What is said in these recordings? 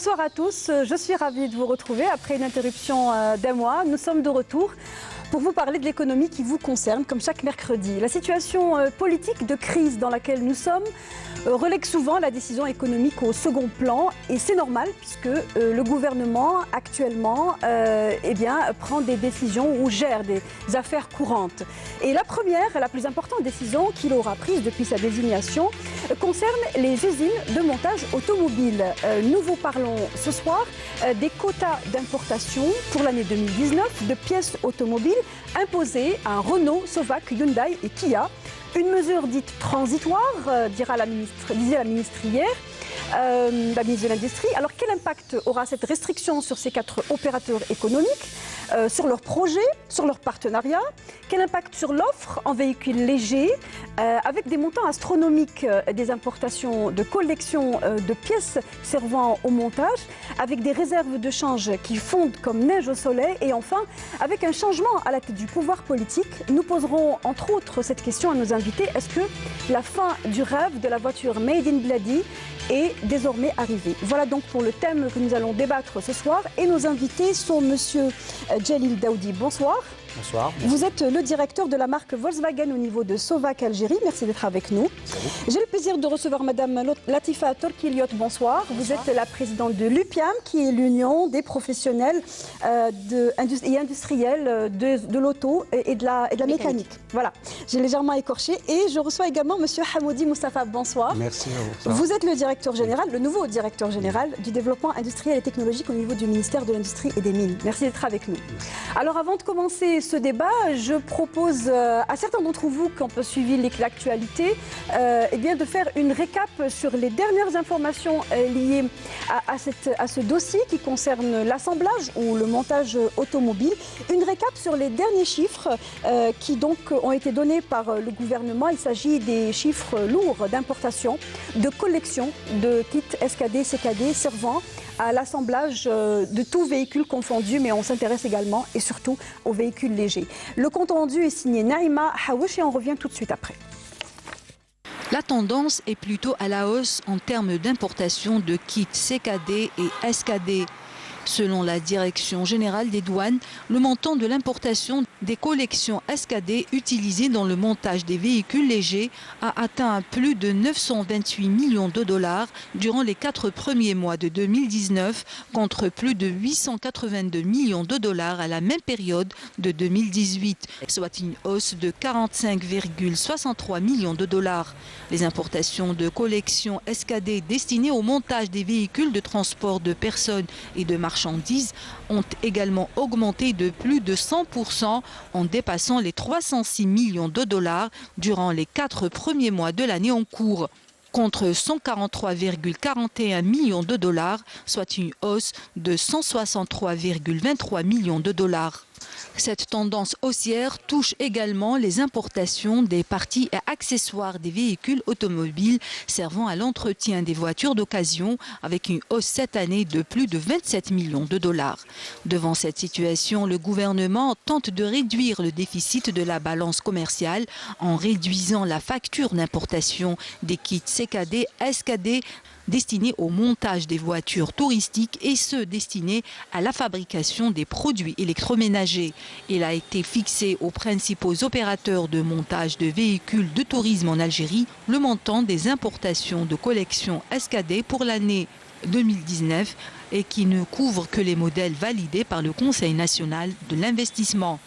Bonsoir à tous, je suis ravie de vous retrouver après une interruption d'un mois. Nous sommes de retour pour vous parler de l'économie qui vous concerne, comme chaque mercredi. La situation politique de crise dans laquelle nous sommes relègue souvent la décision économique au second plan, et c'est normal puisque le gouvernement actuellement prend des décisions ou gère des affaires courantes. Et la première, la plus importante décision qu'il aura prise depuis sa désignation concerne les usines de montage automobile. Nous vous parlons ce soir des quotas d'importation pour l'année 2019 de pièces automobiles imposées à Renault, Sovac, Hyundai et Kia. Une mesure dite transitoire, disait la ministre hier, la ministre de l'Industrie. Alors quel impact aura cette restriction sur ces 4 opérateurs économiques, sur leurs projets, sur leurs partenariats? Quel impact sur l'offre en véhicules légers, avec des montants astronomiques des importations de collections de pièces servant au montage, avec des réserves de change qui fondent comme neige au soleil, et enfin avec un changement à la tête du pouvoir politique? Nous poserons entre autres cette question à nos invités. Est-ce que la fin du rêve de la voiture Made in Bladi est désormais arrivée? Voilà donc pour le thème que nous allons débattre ce soir. Et nos invités sont Monsieur Djelil Daoudi. Bonsoir. Bonsoir. Vous êtes le directeur de la marque Volkswagen au niveau de Sovac Algérie. Merci d'être avec nous. J'ai le plaisir de recevoir Madame Latifa Torkiliot. Bonsoir. Vous êtes la présidente de l'UPIAM, qui est l'Union des professionnels et industriels de l'auto et de la mécanique. Voilà, j'ai légèrement écorché. Et je reçois également Monsieur Hamoudi Moustapha. Bonsoir. Merci. Vous êtes le directeur général, le nouveau directeur général du développement industriel et technologique au niveau du ministère de l'Industrie et des Mines. Merci d'être avec nous. Alors avant de commencer ce débat, je propose à certains d'entre vous qui ont suivi l'actualité de faire une récap sur les dernières informations liées à ce dossier qui concerne l'assemblage ou le montage automobile. Une récap sur les derniers chiffres qui donc ont été donnés par le gouvernement. Il s'agit des chiffres lourds d'importation, de collection de kits SKD, CKD servant à l'assemblage de tout véhicule confondu, mais on s'intéresse également et surtout aux véhicules légers. Le compte rendu est signé Naïma Haouch et on revient tout de suite après. La tendance est plutôt à la hausse en termes d'importation de kits CKD et SKD. Selon la Direction générale des douanes, le montant de l'importation des collections SKD utilisées dans le montage des véhicules légers a atteint plus de 928 millions de dollars durant les 4 premiers mois de 2019, contre plus de 882 millions de dollars à la même période de 2018, soit une hausse de 45,63 millions de dollars. Les importations de collections SKD destinées au montage des véhicules de transport de personnes et de marchandises ont également augmenté de plus de 100% en dépassant les 306 millions de dollars durant les 4 premiers mois de l'année en cours, contre 143,41 millions de dollars, soit une hausse de 163,23 millions de dollars. Cette tendance haussière touche également les importations des parties et accessoires des véhicules automobiles servant à l'entretien des voitures d'occasion, avec une hausse cette année de plus de 27 millions de dollars. Devant cette situation, le gouvernement tente de réduire le déficit de la balance commerciale en réduisant la facture d'importation des kits CKD, SKD, destinés au montage des voitures touristiques et ceux destinés à la fabrication des produits électroménagers. Il a été fixé aux principaux opérateurs de montage de véhicules de tourisme en Algérie le montant des importations de collections SKD pour l'année 2019 et qui ne couvre que les modèles validés par le Conseil national de l'investissement.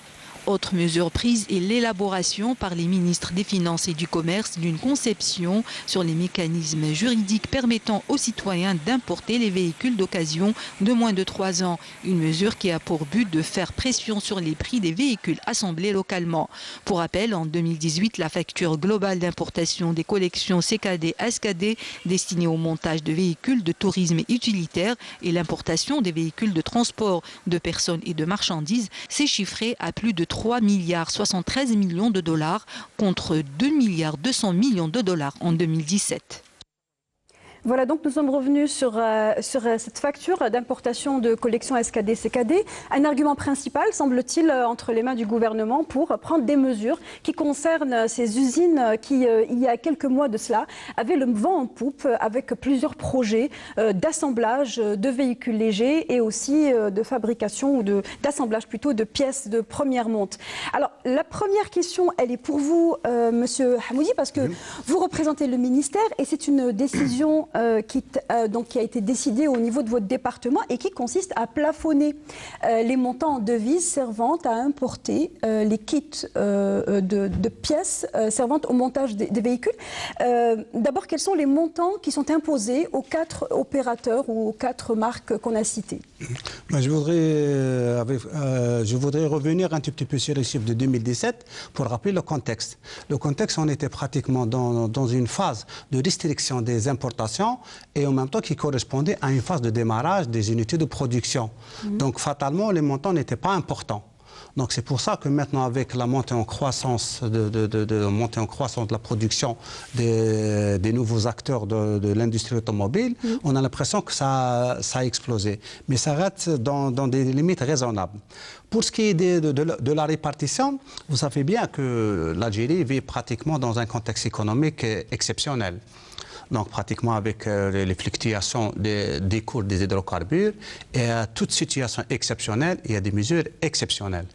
Autre mesure prise est l'élaboration par les ministres des Finances et du Commerce d'une conception sur les mécanismes juridiques permettant aux citoyens d'importer les véhicules d'occasion de moins de 3 ans. Une mesure qui a pour but de faire pression sur les prix des véhicules assemblés localement. Pour rappel, en 2018, la facture globale d'importation des collections CKD SKD destinées au montage de véhicules de tourisme utilitaire et l'importation des véhicules de transport de personnes et de marchandises s'est chiffrée à plus de 3,73 milliards de dollars contre 2,2 milliards de dollars en 2017. Voilà, donc nous sommes revenus sur cette facture d'importation de collection SKD-CKD. Un argument principal, semble-t-il, entre les mains du gouvernement pour prendre des mesures qui concernent ces usines qui, il y a quelques mois de cela, avaient le vent en poupe avec plusieurs projets d'assemblage de véhicules légers et aussi de fabrication ou d'assemblage plutôt de pièces de première monte. Alors, la première question, elle est pour vous, Monsieur Hamoudi, parce que vous représentez le ministère et c'est une décision qui a été décidée au niveau de votre département et qui consiste à plafonner les montants en devises servant à importer les kits de pièces servant au montage des véhicules. D'abord, quels sont les montants qui sont imposés aux 4 opérateurs ou aux 4 marques qu'on a citées? Je voudrais revenir un tout petit peu sur les chiffres de 2017 pour rappeler le contexte. Le contexte, on était pratiquement dans une phase de restriction des importations et en même temps qui correspondait à une phase de démarrage des unités de production. Donc fatalement, les montants n'étaient pas importants. Donc c'est pour ça que maintenant, avec la montée en croissance de la production des nouveaux acteurs de l'industrie automobile, on a l'impression que ça a explosé. Mais ça reste dans des limites raisonnables. Pour ce qui est de la répartition, vous savez bien que l'Algérie vit pratiquement dans un contexte économique exceptionnel. Donc pratiquement avec les fluctuations des cours des hydrocarbures et à toute situation exceptionnelle, il y a des mesures exceptionnelles.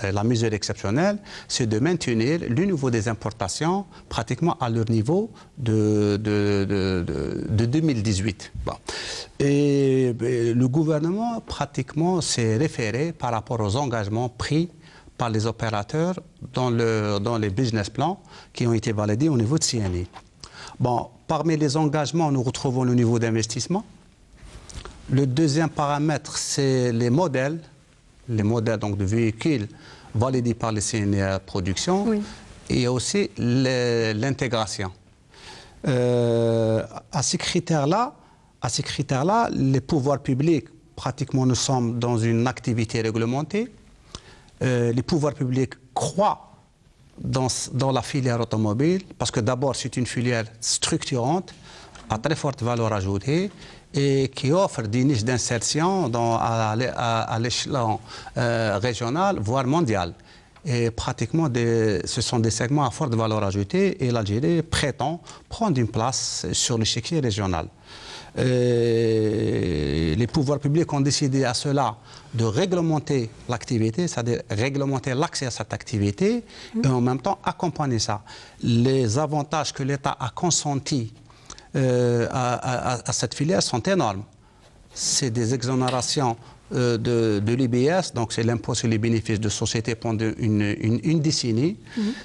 La mesure exceptionnelle, c'est de maintenir le niveau des importations pratiquement à leur niveau de 2018. Bon. Et le gouvernement pratiquement s'est référé par rapport aux engagements pris par les opérateurs dans les business plans qui ont été validés au niveau de CNI. Bon, parmi les engagements, nous retrouvons le niveau d'investissement. Le deuxième paramètre, c'est les modèles donc de véhicules validés par les CNI Production, oui. Et aussi l'intégration. À ces critères-là, les pouvoirs publics, pratiquement nous sommes dans une activité réglementée. Les pouvoirs publics croient dans la filière automobile, parce que d'abord c'est une filière structurante, à très forte valeur ajoutée, et qui offre des niches d'insertion à l'échelon régional, voire mondial. Et pratiquement, ce sont des segments à forte valeur ajoutée, et l'Algérie prétend prendre une place sur l'échiquier régional. Les pouvoirs publics ont décidé à cela de réglementer l'activité, c'est-à-dire réglementer l'accès à cette activité, et en même temps accompagner ça. Les avantages que l'État a consentis à cette filière sont énormes. C'est des exonérations de l'IBS, donc c'est l'impôt sur les bénéfices de société pendant une décennie.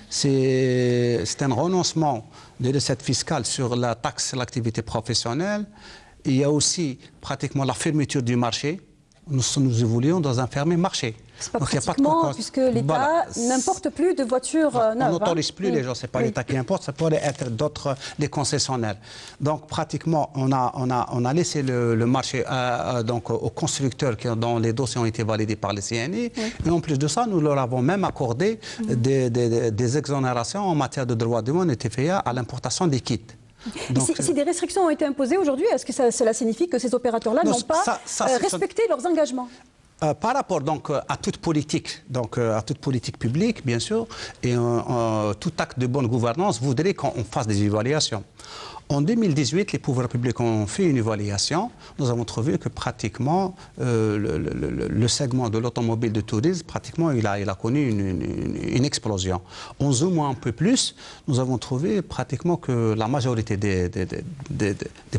C'est un renoncement de recettes fiscales sur la taxe sur l'activité professionnelle. Il y a aussi pratiquement la fermeture du marché. Nous évoluons dans un fermé marché. C'est pas pratiquement, puisque l'État n'importe plus de voitures neuves. On n'autorise plus les gens, ce n'est pas l'État qui importe, ça pourrait être d'autres, les concessionnaires. Donc pratiquement, on a laissé le marché donc, aux constructeurs dont les dossiers ont été validés par les CNI. Et en plus de ça, nous leur avons même accordé des exonérations en matière de droits de douane et TVA à l'importation des kits. Donc, si des restrictions ont été imposées aujourd'hui, est-ce que cela signifie que ces opérateurs-là n'ont pas respecté leurs engagements? Par rapport donc à toute politique publique, bien sûr, et tout acte de bonne gouvernance voudrait qu'on fasse des évaluations. En 2018, les pouvoirs publics ont fait une évaluation. Nous avons trouvé que pratiquement le segment de l'automobile de tourisme, pratiquement, il a connu une explosion. En zoomant un peu plus, nous avons trouvé pratiquement que la majorité des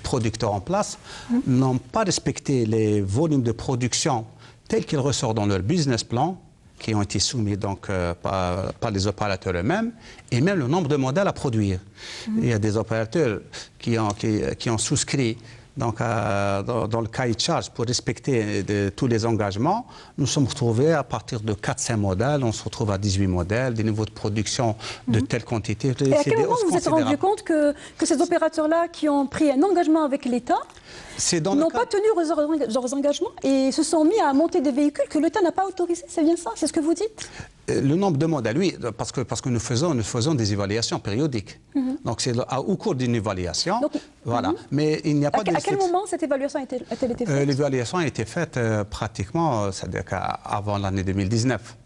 producteurs en place n'ont pas respecté les volumes de production tels qu'ils ressortent dans leur business plan, qui ont été soumis donc, par les opérateurs eux-mêmes, et même le nombre de modèles à produire. Il y a des opérateurs qui ont souscrit donc, dans le cahier de charge pour respecter tous les engagements. Nous sommes retrouvés à partir de 4-5 modèles, on se retrouve à 18 modèles, des niveaux de production de telle quantité. Et à quel moment vous vous êtes rendu compte que ces opérateurs-là qui ont pris un engagement avec l'État n'ont pas tenu leurs engagements et se sont mis à monter des véhicules que l'État n'a pas autorisés? C'est bien ça? C'est ce que vous dites? Le nombre de modèles, oui, parce que nous faisons des évaluations périodiques. Donc c'est au cours d'une évaluation, donc, voilà. Mais il n'y a pas de... À quel moment cette évaluation a-t-elle été faite? L'évaluation a été faite pratiquement, c'est-à-dire avant l'année 2019.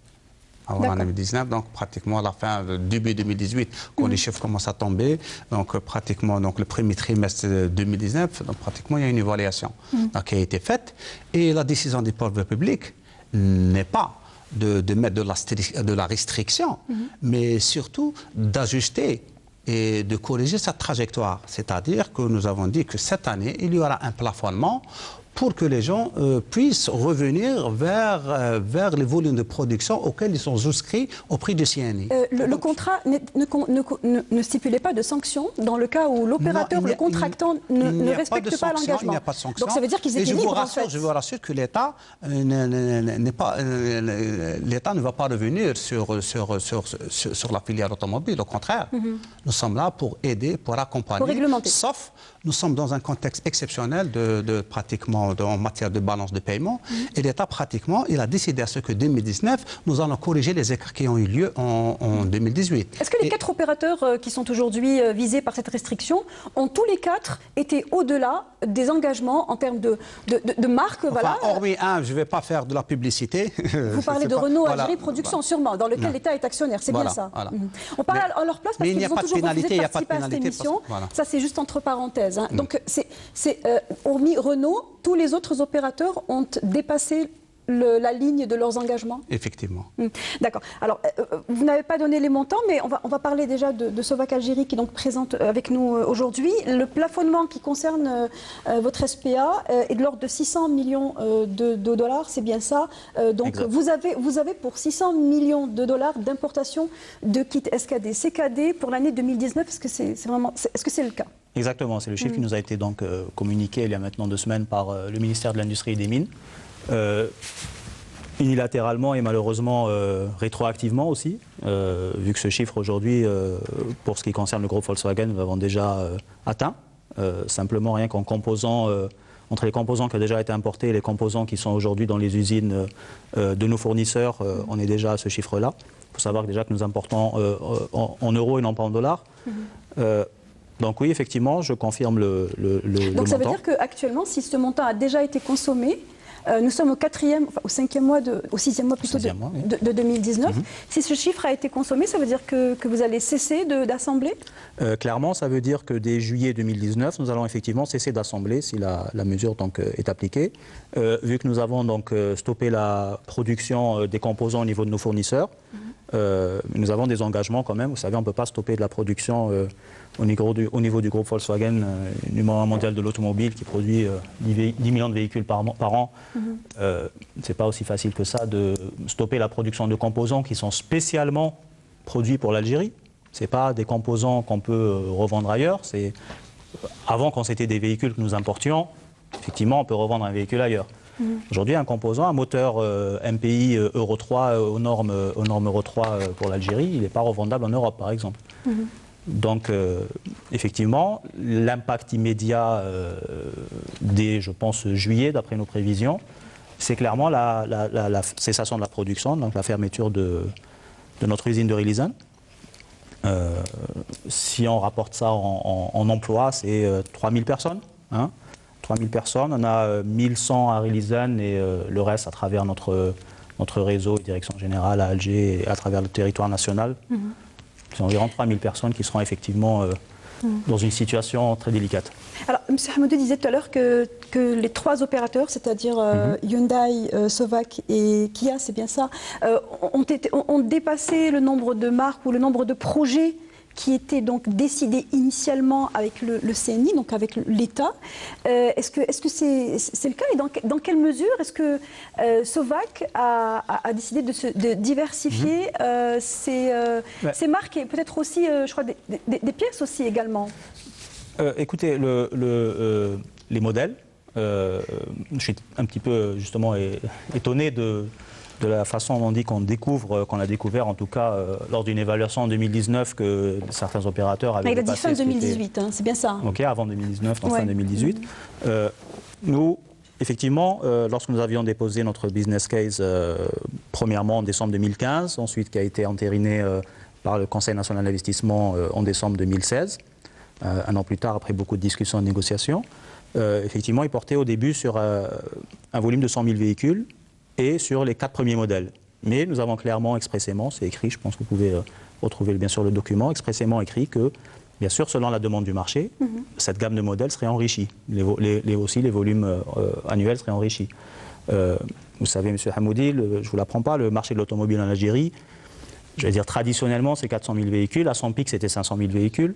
Avant l'année 2019, donc pratiquement à la fin, début 2018, quand les chiffres commencent à tomber, donc pratiquement donc, le premier trimestre 2019, donc pratiquement il y a une évaluation donc, qui a été faite. Et la décision du pouvoir public n'est pas de mettre de la restriction, mais surtout d'ajuster et de corriger cette trajectoire. C'est-à-dire que nous avons dit que cette année, il y aura un plafonnement pour que les gens puissent revenir vers les volumes de production auxquels ils sont souscrits au prix du CNI. Le contrat ne stipulait pas de sanctions dans le cas où l'opérateur, le contractant, ne respecte pas l'engagement. Il n'y a pas de sanctions. Donc ça veut dire qu'ils étaient libres, en fait. Je vous rassure que l'État ne va pas revenir sur la filière automobile. Au contraire, nous sommes là pour aider, pour accompagner. Pour réglementer. Sauf, nous sommes dans un contexte exceptionnel pratiquement en matière de balance de paiement. Et l'État, pratiquement, il a décidé à ce que 2019, nous allons corriger les écarts qui ont eu lieu en 2018. Est-ce que les 4 opérateurs qui sont aujourd'hui visés par cette restriction ont tous les 4 été au-delà des engagements en termes de marque, enfin, hormis un, je ne vais pas faire de la publicité. Vous parlez de Renault Algérie Production, sûrement, dans lequel l'État est actionnaire, c'est bien ça. On parle à leur place parce qu'ils ont toujours refusé de participer à cette émission. Ça, c'est juste entre parenthèses. Donc, hormis Renault, tous les autres opérateurs ont dépassé la ligne de leurs engagements? Effectivement. D'accord. Alors, vous n'avez pas donné les montants, mais on va parler déjà de Sovac Algérie qui est donc présente avec nous aujourd'hui. Le plafonnement qui concerne votre SPA est de l'ordre de 600 millions de dollars, c'est bien ça. Donc, vous avez pour 600 millions de dollars d'importation de kits SKD, CKD pour l'année 2019. Est-ce que c'est le cas? Exactement, c'est le chiffre qui nous a été donc communiqué il y a maintenant 2 semaines par le ministère de l'Industrie et des Mines. Unilatéralement et malheureusement rétroactivement aussi, vu que ce chiffre aujourd'hui, pour ce qui concerne le groupe Volkswagen, nous l'avons déjà atteint. Simplement rien qu'en composant, entre les composants qui ont déjà été importés et les composants qui sont aujourd'hui dans les usines de nos fournisseurs, on est déjà à ce chiffre-là. Il faut savoir déjà que nous importons en euros et non pas en dollars. Donc oui, effectivement, je confirme le montant. Donc ça veut dire qu'actuellement, si ce montant a déjà été consommé, nous sommes au 4e, enfin, au 5e mois, au 6e mois plutôt de 2019. Si ce chiffre a été consommé, ça veut dire que vous allez cesser d'assembler? Clairement, ça veut dire que dès juillet 2019, nous allons effectivement cesser d'assembler si la mesure donc, est appliquée. Vu que nous avons donc stoppé la production des composants au niveau de nos fournisseurs, nous avons des engagements quand même. Vous savez, on ne peut pas stopper de la production au niveau du groupe Volkswagen, numéro 1 mondial de l'automobile qui produit 10 millions de véhicules par an. C'est pas aussi facile que ça de stopper la production de composants qui sont spécialement produits pour l'Algérie. Ce n'est pas des composants qu'on peut revendre ailleurs. Avant, quand c'était des véhicules que nous importions, effectivement, on peut revendre un véhicule ailleurs. Aujourd'hui, un composant, un moteur MPI Euro 3 aux normes Euro 3 pour l'Algérie, il n'est pas revendable en Europe, par exemple. Donc, effectivement, l'impact immédiat dès, je pense, juillet, d'après nos prévisions, c'est clairement la cessation de la production, donc la fermeture de notre usine de Relizane. Si on rapporte ça en emploi, c'est 3000 personnes. 3000 personnes, on a 1100 à Relizane et le reste à travers notre réseau et direction générale à Alger et à travers le territoire national. C'est environ 3000 personnes qui seront effectivement dans une situation très délicate. Alors, M. Hamoudou disait tout à l'heure que les 3 opérateurs, c'est-à-dire Hyundai, Sovac et Kia, c'est bien ça, ont dépassé le nombre de marques ou le nombre de projets qui étaient donc décidés initialement avec le CNI, donc avec l'État. Est-ce que c'est le cas? Et dans quelle mesure est-ce que Sovac a décidé de diversifier ses marques et peut-être aussi, je crois, des pièces aussi également? Écoutez, les modèles, je suis un petit peu justement étonné de la façon dont on dit qu'on découvre, qu'on a découvert en tout cas lors d'une évaluation en 2019 que certains opérateurs avaient dépassé. Il a dit fin 2018, c'est bien ça. Ok, avant 2019, donc fin 2018. Nous, effectivement, lorsque nous avions déposé notre business case, premièrement en décembre 2015, ensuite qui a été entériné par le Conseil national d'investissement en décembre 2016, un an plus tard, après beaucoup de discussions et de négociations, effectivement, il portait au début sur un volume de 100 000 véhicules et sur les 4 premiers modèles. Mais nous avons clairement, expressément, c'est écrit, je pense que vous pouvez retrouver bien sûr le document, expressément écrit que, bien sûr, selon la demande du marché, cette gamme de modèles serait enrichie. Aussi, les volumes annuels seraient enrichis. Vous savez, M. Hamoudi, je ne vous l'apprends pas, le marché de l'automobile en Algérie, je vais dire traditionnellement, c'est 400 000 véhicules. À son pic, c'était 500 000 véhicules.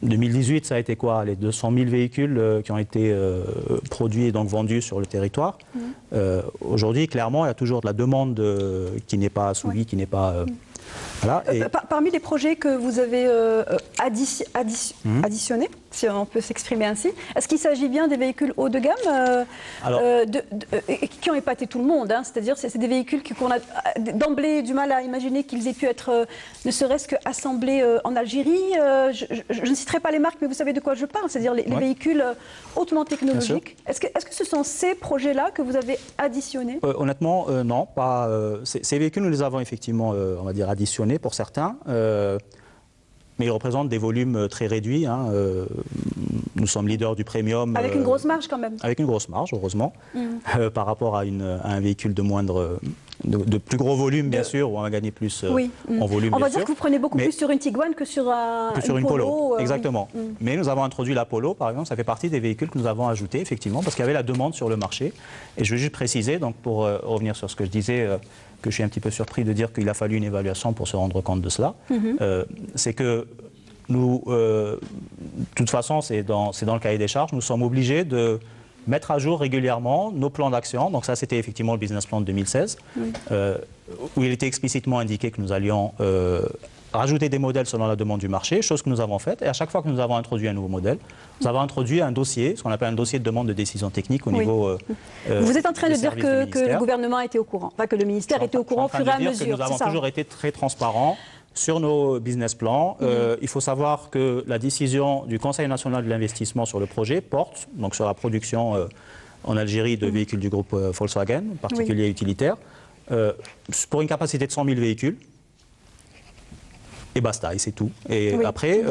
2018, ça a été quoi? Les 200 000 véhicules qui ont été produits et donc vendus sur le territoire. Aujourd'hui, clairement, il y a toujours de la demande qui n'est pas assouvie, qui n'est pas... Voilà, Parmi les projets que vous avez additionnés, si on peut s'exprimer ainsi, est-ce qu'il s'agit bien des véhicules haut de gamme qui ont épaté tout le monde, hein, c'est-à-dire c'est des véhicules qu'on a d'emblée du mal à imaginer qu'ils aient pu être ne serait-ce qu'assemblés en Algérie. Je ne citerai pas les marques, mais vous savez de quoi je parle, c'est-à-dire les véhicules hautement technologiques. Est-ce que ce sont ces projets-là que vous avez additionnés? Honnêtement, non. Pas, ces véhicules, nous les avons effectivement, on va dire, additionnés pour certains. Mais ils représentent des volumes très réduits. Hein. Nous sommes leaders du premium. Avec une grosse marge quand même. Avec une grosse marge, heureusement, par rapport à un véhicule de plus gros volume, bien sûr, où on va gagner plus en volume. On va dire que vous prenez beaucoup plus sur une Tiguan que sur une Polo. Exactement. Mais nous avons introduit la Polo, par exemple, ça fait partie des véhicules que nous avons ajoutés, effectivement, parce qu'il y avait la demande sur le marché. Et je veux juste préciser, donc, pour revenir sur ce que je disais, que je suis un petit peu surpris de dire qu'il a fallu une évaluation pour se rendre compte de cela, c'est que nous, de toute façon, c'est dans le cahier des charges, nous sommes obligés de mettre à jour régulièrement nos plans d'action. Donc ça, c'était effectivement le business plan de 2016, où il était explicitement indiqué que nous allions rajouter des modèles selon la demande du marché, chose que nous avons faite. Et à chaque fois que nous avons introduit un nouveau modèle, nous avons introduit un dossier, ce qu'on appelle un dossier de demande de décision technique au niveau Vous êtes en train de dire que le gouvernement était au courant, enfin que le ministère était au courant au fur et à mesure. Nous avons toujours été très transparents sur nos business plans. Il faut savoir que la décision du Conseil national de l'investissement sur le projet porte donc sur la production en Algérie de véhicules du groupe Volkswagen, particuliers et utilitaires, pour une capacité de 100 000 véhicules. Et basta, et c'est tout. Et après,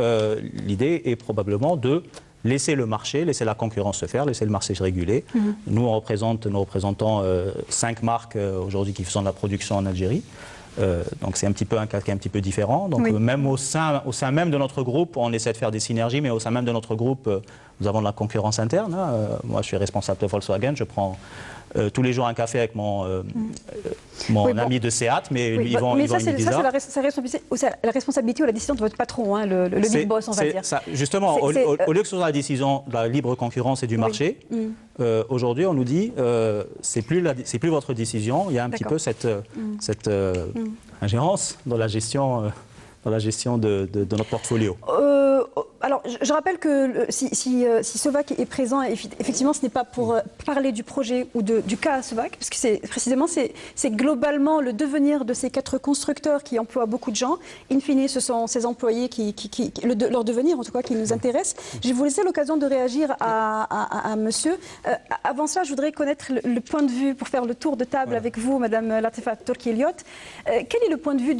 l'idée est probablement de laisser le marché, laisser la concurrence se faire, laisser le marché se réguler. Nous, nous représentons 5 marques aujourd'hui qui font de la production en Algérie. Donc c'est un petit peu un cas qui est un petit peu différent. Donc même au sein même de notre groupe, on essaie de faire des synergies, mais au sein même de notre groupe, nous avons de la concurrence interne. Moi, je suis responsable de Volkswagen, je prends tous les jours un café avec mon ami de Seat, mais ils vont ça, c'est la responsabilité ou la décision de votre patron, hein, le big boss, on va dire. Ça, justement, au lieu que ce soit la décision de la libre concurrence et du marché, aujourd'hui, on nous dit c'est plus votre décision. Il y a un petit peu cette ingérence dans la gestion de notre portfolio. Alors, je rappelle que si Sovac est présent, effectivement, ce n'est pas pour parler du projet ou du cas Sovac, parce que précisément, c'est globalement le devenir de ces 4 constructeurs qui emploient beaucoup de gens. In fine, ce sont ces employés leur devenir, en tout cas, qui nous intéresse. Je vais vous laisser l'occasion de réagir à monsieur. Avant cela, je voudrais connaître le point de vue, pour faire le tour de table avec vous, Madame Latifa Turki-Elliott. Quel est le point de vue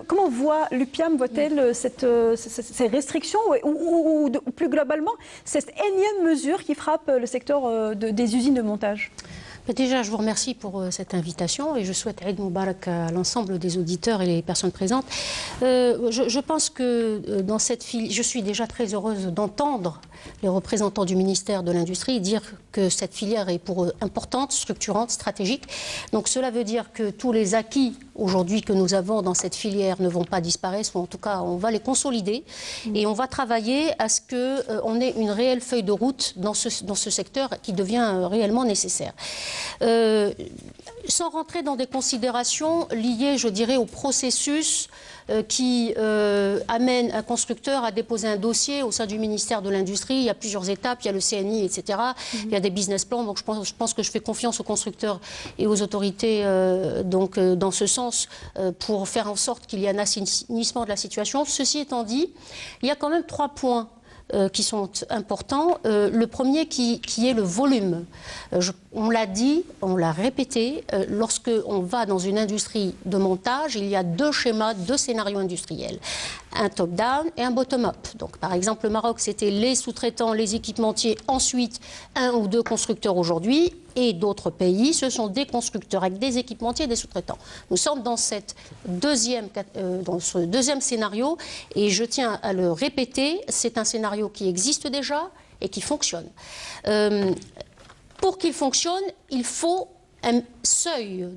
comment voit l'UPIAM, voit-elle ces restrictions ou plus globalement, cette énième mesure qui frappe le secteur des usines de montage? Déjà, je vous remercie pour cette invitation et je souhaite Eid Moubarak à l'ensemble des auditeurs et les personnes présentes. Je pense que dans cette filière, je suis déjà très heureuse d'entendre les représentants du ministère de l'Industrie dire que cette filière est pour eux importante, structurante, stratégique. Donc cela veut dire que tous les acquis aujourd'hui que nous avons dans cette filière ne vont pas disparaître, ou en tout cas on va les consolider et on va travailler à ce qu'on ait une réelle feuille de route dans ce secteur qui devient réellement nécessaire. Sans rentrer dans des considérations liées, je dirais, au processus qui amène un constructeur à déposer un dossier au sein du ministère de l'Industrie. Il y a plusieurs étapes, il y a le CNI, etc. Il y a des business plans, donc je pense que je fais confiance aux constructeurs et aux autorités dans ce sens pour faire en sorte qu'il y ait un assainissement de la situation. Ceci étant dit, il y a quand même 3 points qui sont importants. Le premier qui est le volume. On l'a dit, on l'a répété, lorsque on va dans une industrie de montage, il y a deux schémas, deux scénarios industriels. Un top-down et un bottom-up. Donc, par exemple, le Maroc, c'était les sous-traitants, les équipementiers, ensuite un ou deux constructeurs aujourd'hui, et d'autres pays, ce sont des constructeurs avec des équipementiers et des sous-traitants. Nous sommes dans ce deuxième scénario, et je tiens à le répéter, c'est un scénario qui existe déjà et qui fonctionne. Pour qu'il fonctionne, il faut un seuil,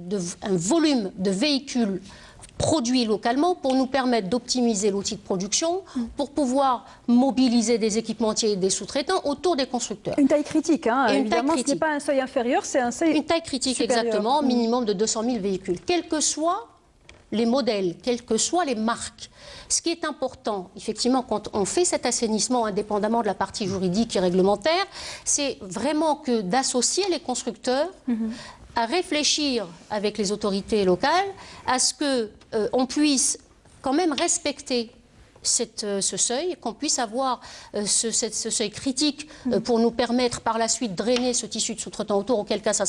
un volume de véhicules produits localement pour nous permettre d'optimiser l'outil de production, pour pouvoir mobiliser des équipementiers et des sous-traitants autour des constructeurs. Une taille critique, hein, et évidemment, ce n'est pas un seuil inférieur, c'est un seuil une taille critique, supérieur. exactement, minimum de 200 000 véhicules, quels que soient les modèles, quelles que soient les marques. Ce qui est important, effectivement, quand on fait cet assainissement, indépendamment de la partie juridique et réglementaire, c'est vraiment que d'associer les constructeurs à réfléchir avec les autorités locales à ce qu'on puisse quand même respecter ce seuil, qu'on puisse avoir ce seuil critique pour nous permettre par la suite de drainer ce tissu de sous-traitants autour, auquel cas ça ne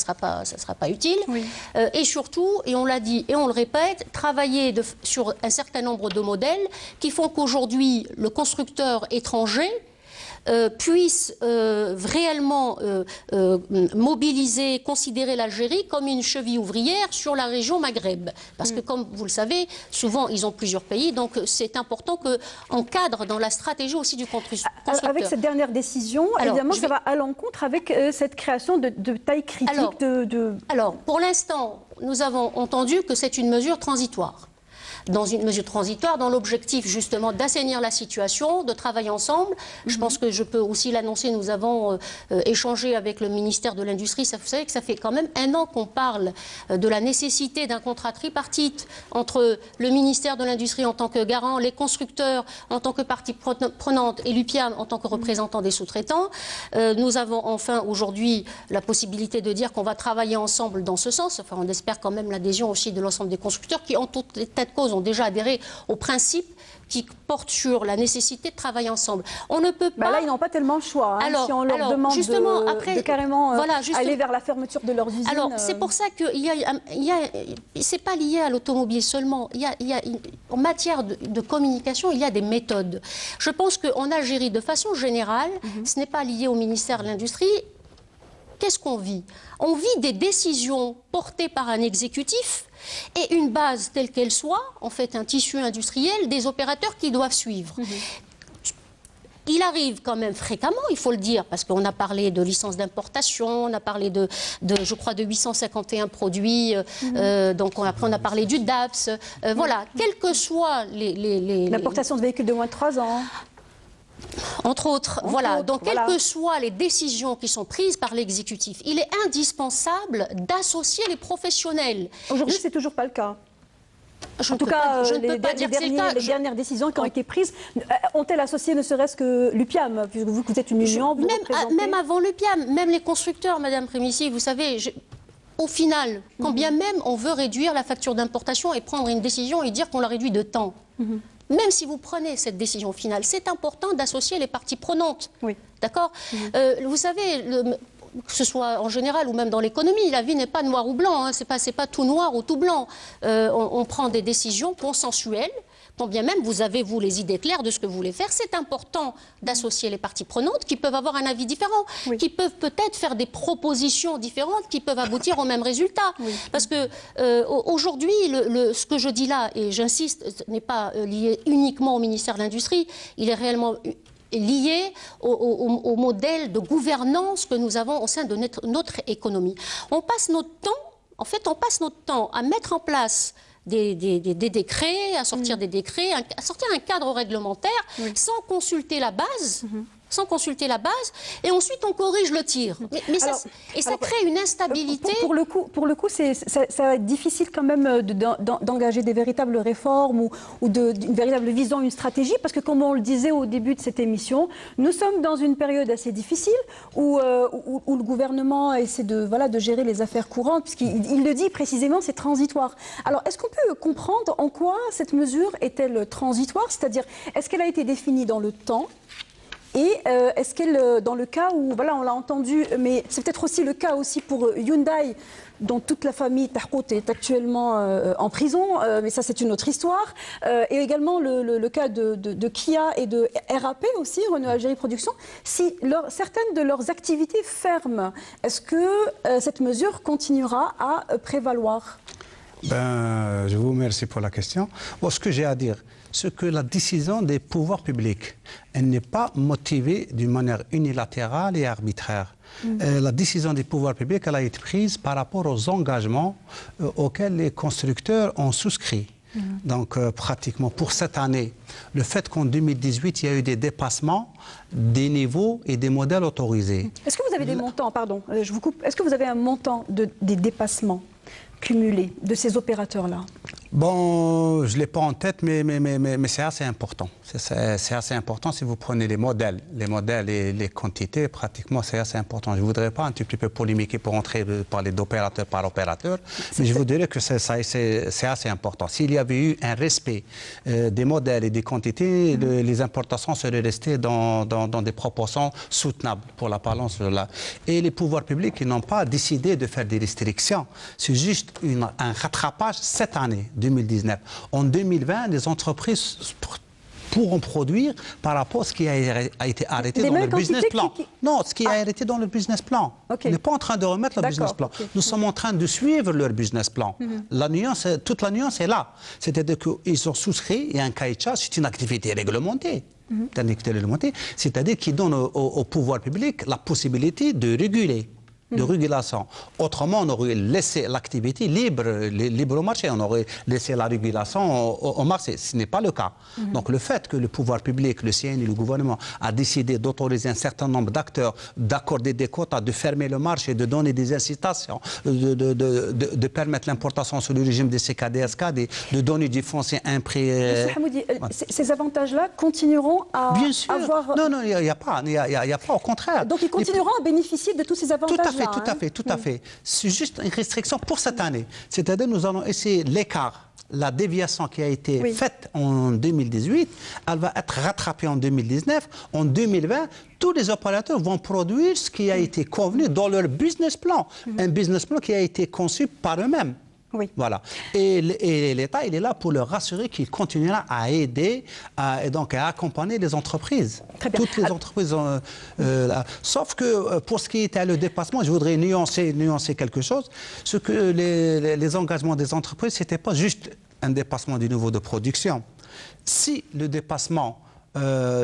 sera pas utile. Oui. Et surtout, et on l'a dit et on le répète, travailler sur un certain nombre de modèles qui font qu'aujourd'hui, le constructeur étranger puisse réellement mobiliser, considérer l'Algérie comme une cheville ouvrière sur la région Maghreb. Parce que, comme vous le savez, souvent, ils ont plusieurs pays, donc c'est important qu'on cadre dans la stratégie aussi du constructeur. Avec cette dernière décision, évidemment, ça va à l'encontre avec cette création de taille critique. Alors, pour l'instant, nous avons entendu que c'est une mesure transitoire. Dans une mesure transitoire, dans l'objectif justement d'assainir la situation, de travailler ensemble. Je pense que je peux aussi l'annoncer, nous avons échangé avec le ministère de l'Industrie. Vous savez que ça fait quand même 1 an qu'on parle de la nécessité d'un contrat tripartite entre le ministère de l'Industrie en tant que garant, les constructeurs en tant que partie prenante et l'UPIAM en tant que représentant des sous-traitants. Nous avons enfin aujourd'hui la possibilité de dire qu'on va travailler ensemble dans ce sens. Enfin, on espère quand même l'adhésion aussi de l'ensemble des constructeurs qui, en tout état de cause, ont déjà adhéré au principe qui porte sur la nécessité de travailler ensemble. On ne peut pas... là, ils n'ont pas tellement le choix. Hein, si on leur demande de carrément aller vers la fermeture de leurs usines... Alors, c'est pour ça que c'est pas lié à l'automobile seulement. En matière de communication, il y a des méthodes. Je pense qu'en Algérie, de façon générale, ce n'est pas lié au ministère de l'Industrie. Qu'est-ce qu'on vit? On vit des décisions portées par un exécutif et une base telle qu'elle soit, en fait un tissu industriel, des opérateurs qui doivent suivre. Il arrive quand même fréquemment, il faut le dire, parce qu'on a parlé de licences d'importation, on a parlé je crois, de 851 produits, donc après on a parlé du DAPS, voilà, quels que soient l'importation de véhicules de moins de 3 ans. Entre autres, voilà. Donc, quelles que soient les décisions qui sont prises par l'exécutif, il est indispensable d'associer les professionnels. Aujourd'hui, c'est toujours pas le cas. En tout cas, les dernières décisions qui ont été prises ont-elles associé ne serait-ce que l'UPIAM, puisque vous êtes une union, vous représentez... Même avant l'UPIAM, même les constructeurs, Madame Prémissi, vous savez... Au final, quand bien même on veut réduire la facture d'importation et prendre une décision et dire qu'on la réduit de temps, même si vous prenez cette décision finale, c'est important d'associer les parties prenantes. Oui. D'accord. Vous savez, que ce soit en général ou même dans l'économie, la vie n'est pas noir ou blanc, hein, c'est pas tout noir ou tout blanc. On prend des décisions consensuelles. Quand bien même vous avez, vous, les idées claires de ce que vous voulez faire, c'est important d'associer les parties prenantes qui peuvent avoir un avis différent, qui peuvent peut-être faire des propositions différentes, qui peuvent aboutir au même résultat. Parce que aujourd'hui, ce que je dis là, et j'insiste, ce n'est pas lié uniquement au ministère de l'Industrie, il est réellement lié au modèle de gouvernance que nous avons au sein de notre économie. On passe notre temps à mettre en place des décrets, à sortir des décrets, à sortir un cadre réglementaire sans consulter la base. Sans consulter la base, et ensuite on corrige le tir. Ça crée une instabilité. Pour le coup, ça va être difficile quand même d'engager des véritables réformes ou d'une véritable vision, une stratégie, parce que comme on le disait au début de cette émission, nous sommes dans une période assez difficile où le gouvernement essaie de gérer les affaires courantes, puisqu'il le dit précisément, c'est transitoire. Alors, est-ce qu'on peut comprendre en quoi cette mesure est-elle transitoire? C'est-à-dire, est-ce qu'elle a été définie dans le temps? Et est-ce qu'elle, dans le cas où, voilà, on l'a entendu, mais c'est peut-être aussi le cas aussi pour Hyundai, dont toute la famille Tahkout est actuellement en prison, mais ça c'est une autre histoire. Et également le cas de Kia et de RAP aussi, Renault Algérie Production. Si certaines de leurs activités ferment, est-ce que cette mesure continuera à prévaloir? Je vous remercie pour la question. Bon, ce que j'ai à dire, c'est que la décision des pouvoirs publics, elle n'est pas motivée d'une manière unilatérale et arbitraire. La décision des pouvoirs publics, elle a été prise par rapport aux engagements auxquels les constructeurs ont souscrit. Donc, pratiquement pour cette année, le fait qu'en 2018, il y a eu des dépassements des niveaux et des modèles autorisés. Est-ce que vous avez des montants, pardon, je vous coupe, est-ce que vous avez un montant des dépassements cumulés de ces opérateurs-là? Bon, je ne l'ai pas en tête, mais c'est assez important. C'est assez important si vous prenez les modèles et les quantités, pratiquement c'est assez important. Je ne voudrais pas un petit peu polémiquer pour entrer parler d'opérateur par opérateur, mais je vous dirais que c'est assez important. S'il y avait eu un respect des modèles et des quantités, les importations seraient restées dans des proportions soutenables pour la balance. Et les pouvoirs publics, ils n'ont pas décidé de faire des restrictions. C'est juste un rattrapage cette année. 2019. En 2020, les entreprises pourront produire par rapport à ce qui a été arrêté dans le business plan. Non, ce qui a arrêté dans le business plan. Okay. On n'est pas en train de remettre le business plan. Nous sommes en train de suivre leur business plan. La nuance, toute la nuance est là. C'est-à-dire qu'ils ont souscrit, il y a un cahier de charge, c'est une activité réglementée. C'est-à-dire qui donne au pouvoir public la possibilité de réguler. De régulation. Autrement, on aurait laissé l'activité libre au marché, on aurait laissé la régulation au marché. Ce n'est pas le cas. Donc le fait que le pouvoir public, le CNI, le gouvernement a décidé d'autoriser un certain nombre d'acteurs, d'accorder des quotas, de fermer le marché, de donner des incitations, de permettre l'importation sous le régime des CKD, SKD, de donner du foncier à un prix... Monsieur Hamoudi, ces avantages-là continueront à avoir... Non, il n'y a pas, au contraire. Donc ils continueront à bénéficier de tous ces avantages-là. Tout à fait. C'est juste une restriction pour cette année. C'est-à-dire nous allons essayer l'écart, la déviation qui a été faite en 2018, elle va être rattrapée en 2019. En 2020, tous les opérateurs vont produire ce qui a été convenu dans leur business plan. Un business plan qui a été conçu par eux-mêmes. Oui. Voilà. Et l'État, il est là pour leur rassurer qu'il continuera à aider et donc à accompagner les entreprises. Très bien. Toutes les entreprises. Sauf que pour ce qui était le dépassement, je voudrais nuancer quelque chose. Ce que les engagements des entreprises, ce n'était pas juste un dépassement du niveau de production. Si le dépassement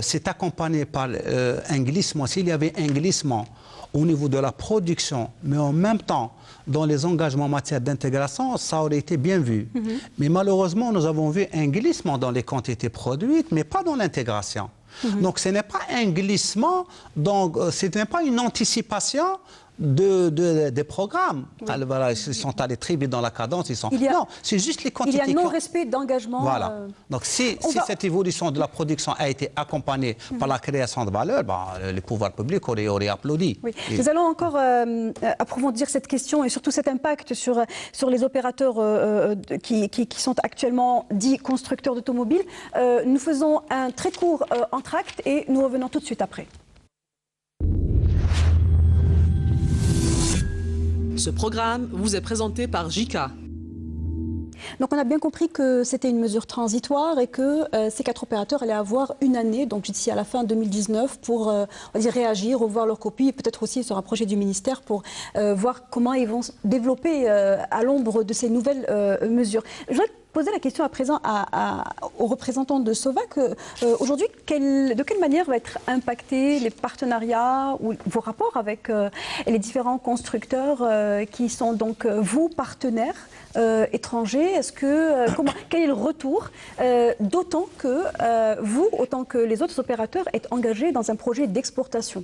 s'est accompagné par un glissement, s'il y avait un glissement au niveau de la production, mais en même temps, dans les engagements en matière d'intégration, ça aurait été bien vu. Mais malheureusement, nous avons vu un glissement dans les quantités produites, mais pas dans l'intégration. Donc ce n'est pas un glissement, ce n'est pas une anticipation des programmes. Voilà, ils sont allés très vite dans la cadence. Non, c'est juste les quantités. Il y a non-respect d'engagement. Voilà. Donc si cette évolution de la production a été accompagnée par la création de valeur, les pouvoirs publics auraient applaudi. Oui. Nous allons encore approfondir cette question et surtout cet impact sur les opérateurs qui sont actuellement dits constructeurs d'automobiles. Nous faisons un très court entracte et nous revenons tout de suite après. Ce programme vous est présenté par JICA. Donc on a bien compris que c'était une mesure transitoire et que ces 4 opérateurs allaient avoir une année, donc d'ici à la fin 2019, pour on va dire, réagir, revoir leurs copies et peut-être aussi se rapprocher du ministère pour voir comment ils vont se développer à l'ombre de ces nouvelles mesures. Je voudrais poser la question à présent aux représentants de Sovac. Aujourd'hui, de quelle manière va être impactés les partenariats ou vos rapports avec les différents constructeurs qui sont donc vous, partenaires étrangers? Quel est le retour? D'autant que vous, autant que les autres opérateurs, êtes engagés dans un projet d'exportation.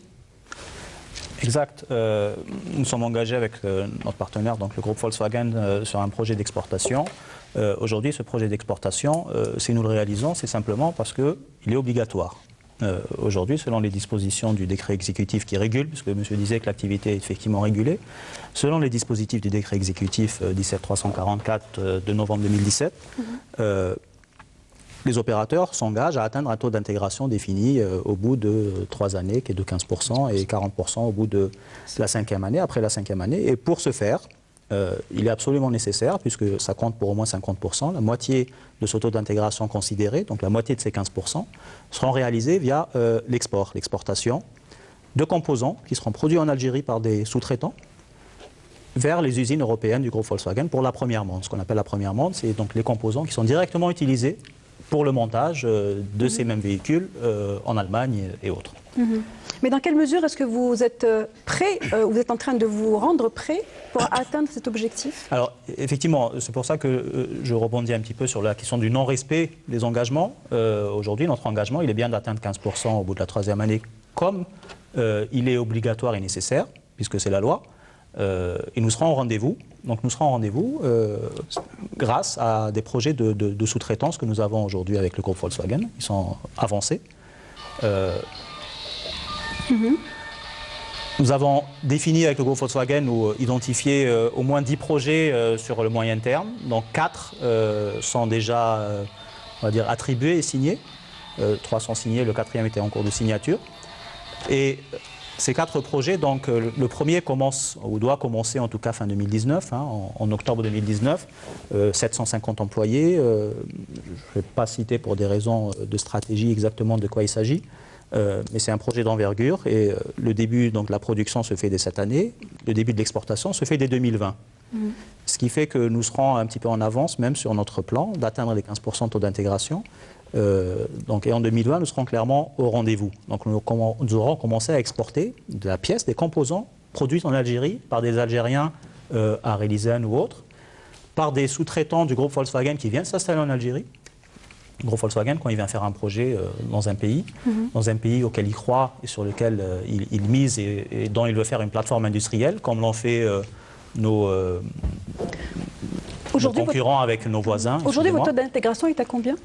Exact. Nous sommes engagés avec notre partenaire, donc le groupe Volkswagen, sur un projet d'exportation. Aujourd'hui, ce projet d'exportation, si nous le réalisons, c'est simplement parce qu'il est obligatoire. Aujourd'hui, selon les dispositions du décret exécutif qui régule, puisque monsieur disait que l'activité est effectivement régulée, selon les dispositifs du décret exécutif 17344 de novembre 2017, les opérateurs s'engagent à atteindre un taux d'intégration défini au bout de 3 années, qui est de 15% et 40% au bout de la 5e année, après la 5e année. Et pour ce faire, il est absolument nécessaire, puisque ça compte pour au moins 50%, la moitié de ce taux d'intégration considéré, donc la moitié de ces 15%, seront réalisés via l'exportation de composants qui seront produits en Algérie par des sous-traitants vers les usines européennes du groupe Volkswagen pour la première monde. Ce qu'on appelle la première monde, c'est donc les composants qui sont directement utilisés pour le montage de ces mêmes véhicules en Allemagne et autres. Mais dans quelle mesure est-ce que vous êtes prêt, vous êtes en train de vous rendre prêt pour atteindre cet objectif? Alors, effectivement, c'est pour ça que je rebondis un petit peu sur la question du non-respect des engagements. Aujourd'hui, notre engagement, il est bien d'atteindre 15% au bout de la 3e année, comme il est obligatoire et nécessaire, puisque c'est la loi. Et nous serons au rendez-vous. Donc nous serons au rendez-vous grâce à des projets de sous-traitance que nous avons aujourd'hui avec le groupe Volkswagen. Ils sont avancés. Nous avons défini avec le groupe Volkswagen ou identifié au moins 10 projets sur le moyen terme. Donc 4 sont déjà on va dire, attribués et signés. 3 sont signés, le 4e était en cours de signature. Et ces 4 projets, donc le premier commence, ou doit commencer en tout cas fin 2019, hein, en octobre 2019, 750 employés. Je ne vais pas citer pour des raisons de stratégie exactement de quoi il s'agit, mais c'est un projet d'envergure et le début donc, de la production se fait dès cette année, le début de l'exportation se fait dès 2020. Ce qui fait que nous serons un petit peu en avance même sur notre plan d'atteindre les 15% de taux d'intégration. Et en 2020, nous serons clairement au rendez-vous. Donc nous aurons commencé à exporter de la pièce, des composants produits en Algérie par des Algériens à Relisen ou autres, par des sous-traitants du groupe Volkswagen qui viennent s'installer en Algérie. Le groupe Volkswagen, quand il vient faire un projet dans un pays auquel il croit et sur lequel il mise et dont il veut faire une plateforme industrielle, comme l'ont fait nos concurrents avec nos voisins. Aujourd'hui, votre taux d'intégration est à combien?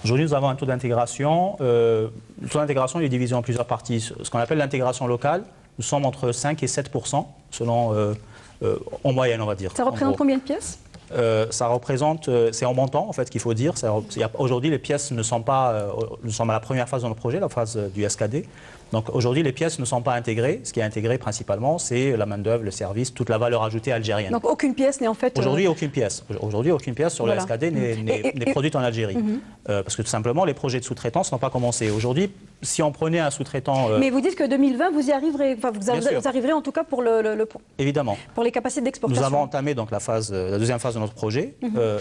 Aujourd'hui, nous avons un taux d'intégration. Le taux d'intégration est divisé en plusieurs parties. Ce qu'on appelle l'intégration locale, nous sommes entre 5 et 7%, selon, en moyenne, on va dire. Ça représente combien de pièces? Ça représente, c'est en montant en fait qu'il faut dire. Aujourd'hui, les pièces ne sont pas, nous sommes à la première phase de notre projet, la phase du SKD. Donc aujourd'hui, les pièces ne sont pas intégrées. Ce qui est intégré principalement, c'est la main-d'œuvre, le service, toute la valeur ajoutée algérienne. Donc aucune pièce n'est en fait. Aujourd'hui, aucune pièce. Aujourd'hui, aucune pièce sur le SKD n'est produite en Algérie. Parce que tout simplement, les projets de sous-traitance n'ont pas commencé. Aujourd'hui, si on prenait un sous-traitant. Mais vous dites que 2020, vous y arriverez. Enfin, vous arriverez en tout cas pour Évidemment. Pour les capacités d'exportation. Nous avons entamé donc la deuxième phase de notre projet.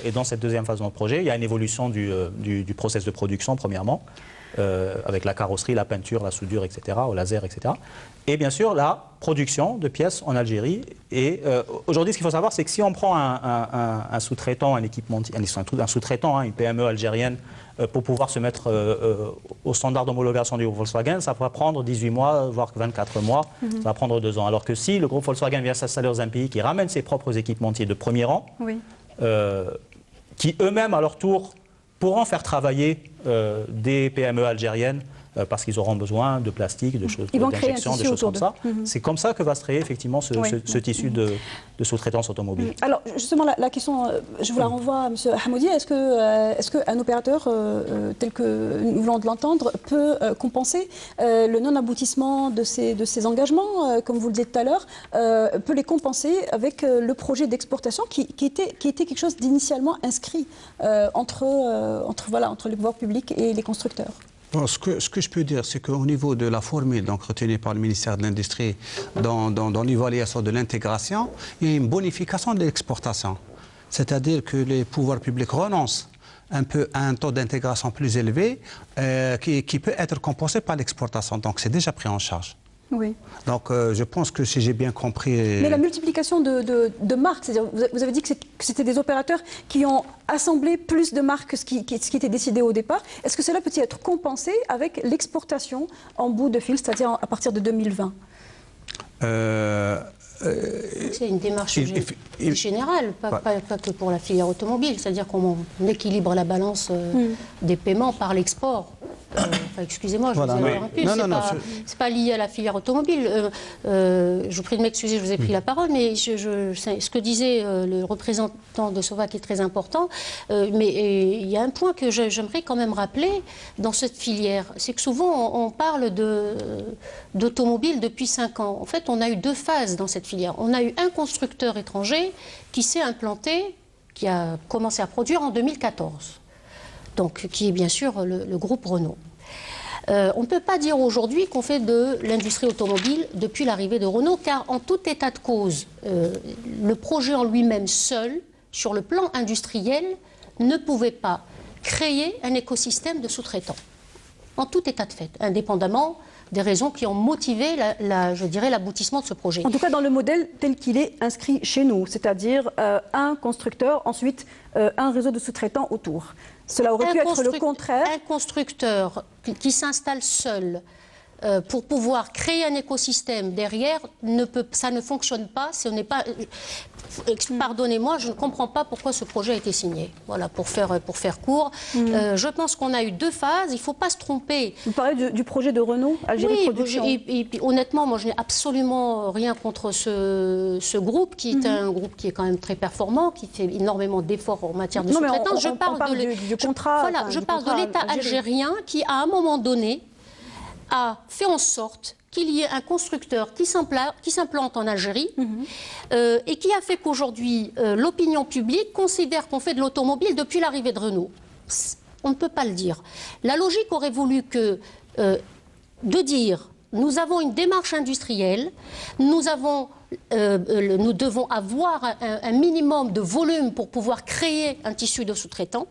Et dans cette deuxième phase de notre projet, il y a une évolution du process de production, premièrement. Avec la carrosserie, la peinture, la soudure, etc., au laser, etc. Et bien sûr, la production de pièces en Algérie. Et aujourd'hui, ce qu'il faut savoir, c'est que si on prend un sous-traitant, un équipementier, un sous-traitant, une PME algérienne, pour pouvoir se mettre au standard d'homologation du groupe Volkswagen, ça va prendre 18 mois, voire 24 mois, ça va prendre 2 ans. Alors que si le groupe Volkswagen vient s'installer dans un pays qui ramène ses propres équipementiers de premier rang, qui eux-mêmes, à leur tour, pourront faire travailler des PME algériennes parce qu'ils auront besoin de plastique, de choses d'injection, des choses comme ça. C'est comme ça que va se créer effectivement ce tissu de sous-traitance automobile. Alors justement, la question, je vous la renvoie à M. Hamoudi. Est-ce qu'un opérateur tel que nous venons de l'entendre peut compenser le non-aboutissement de ses engagements, comme vous le disiez tout à l'heure, peut les compenser avec le projet d'exportation qui était quelque chose d'initialement inscrit entre les pouvoirs publics et les constructeurs? Bon, ce que je peux dire, c'est qu'au niveau de la formule retenue par le ministère de l'Industrie dans l'évaluation de l'intégration, il y a une bonification de l'exportation. C'est-à-dire que les pouvoirs publics renoncent un peu à un taux d'intégration plus élevé qui peut être compensé par l'exportation. Donc c'est déjà pris en charge. Oui. Donc je pense que si j'ai bien compris... Mais la multiplication de marques, c'est-à-dire vous avez dit que c'était des opérateurs qui ont assemblé plus de marques que ce qui était décidé au départ. Est-ce que cela peut être compensé avec l'exportation en bout de fil, c'est-à-dire à partir de 2020 C'est une démarche générale, pas que pour la filière automobile. C'est-à-dire qu'on équilibre la balance des paiements par l'export. excusez-moi, je Voilà, vous ai interrompu, c'est pas lié à la filière automobile. Je vous prie de m'excuser, je vous ai pris la parole, mais ce que disait le représentant de Sovac est très important. Mais il y a un point que j'aimerais quand même rappeler dans cette filière, c'est que souvent on parle d'automobile depuis 5 ans. En fait, on a eu 2 phases dans cette filière. On a eu un constructeur étranger qui s'est implanté, qui a commencé à produire en 2014. Donc, qui est bien sûr le groupe Renault. On ne peut pas dire aujourd'hui qu'on fait de l'industrie automobile depuis l'arrivée de Renault, car en tout état de cause, le projet en lui-même seul, sur le plan industriel, ne pouvait pas créer un écosystème de sous-traitants. En tout état de fait, indépendamment des raisons qui ont motivé, je dirais, l'aboutissement de ce projet. En tout cas, dans le modèle tel qu'il est inscrit chez nous, c'est-à-dire un constructeur, ensuite un réseau de sous-traitants autour. Cela aurait pu être le contraire. Un constructeur qui s'installe seul pour pouvoir créer un écosystème derrière, ça ne fonctionne pas. Pardonnez-moi, je ne comprends pas pourquoi ce projet a été signé. Voilà, pour faire court. Je pense qu'on a eu 2 phases. Il ne faut pas se tromper. Vous parlez du projet de Renault, Algérie Production. Et honnêtement, moi, je n'ai absolument rien contre ce groupe, qui est un groupe qui est quand même très performant, qui fait énormément d'efforts en matière de sous-traitance. Je parle du contrat. Voilà, je parle de l'État algérien qui, à un moment donné, a fait en sorte qu'il y ait un constructeur qui s'implante en Algérie et qui a fait qu'aujourd'hui, l'opinion publique considère qu'on fait de l'automobile depuis l'arrivée de Renault. On ne peut pas le dire. La logique aurait voulu de dire, nous avons une démarche industrielle, nous devons avoir un minimum de volume pour pouvoir créer un tissu de sous-traitants.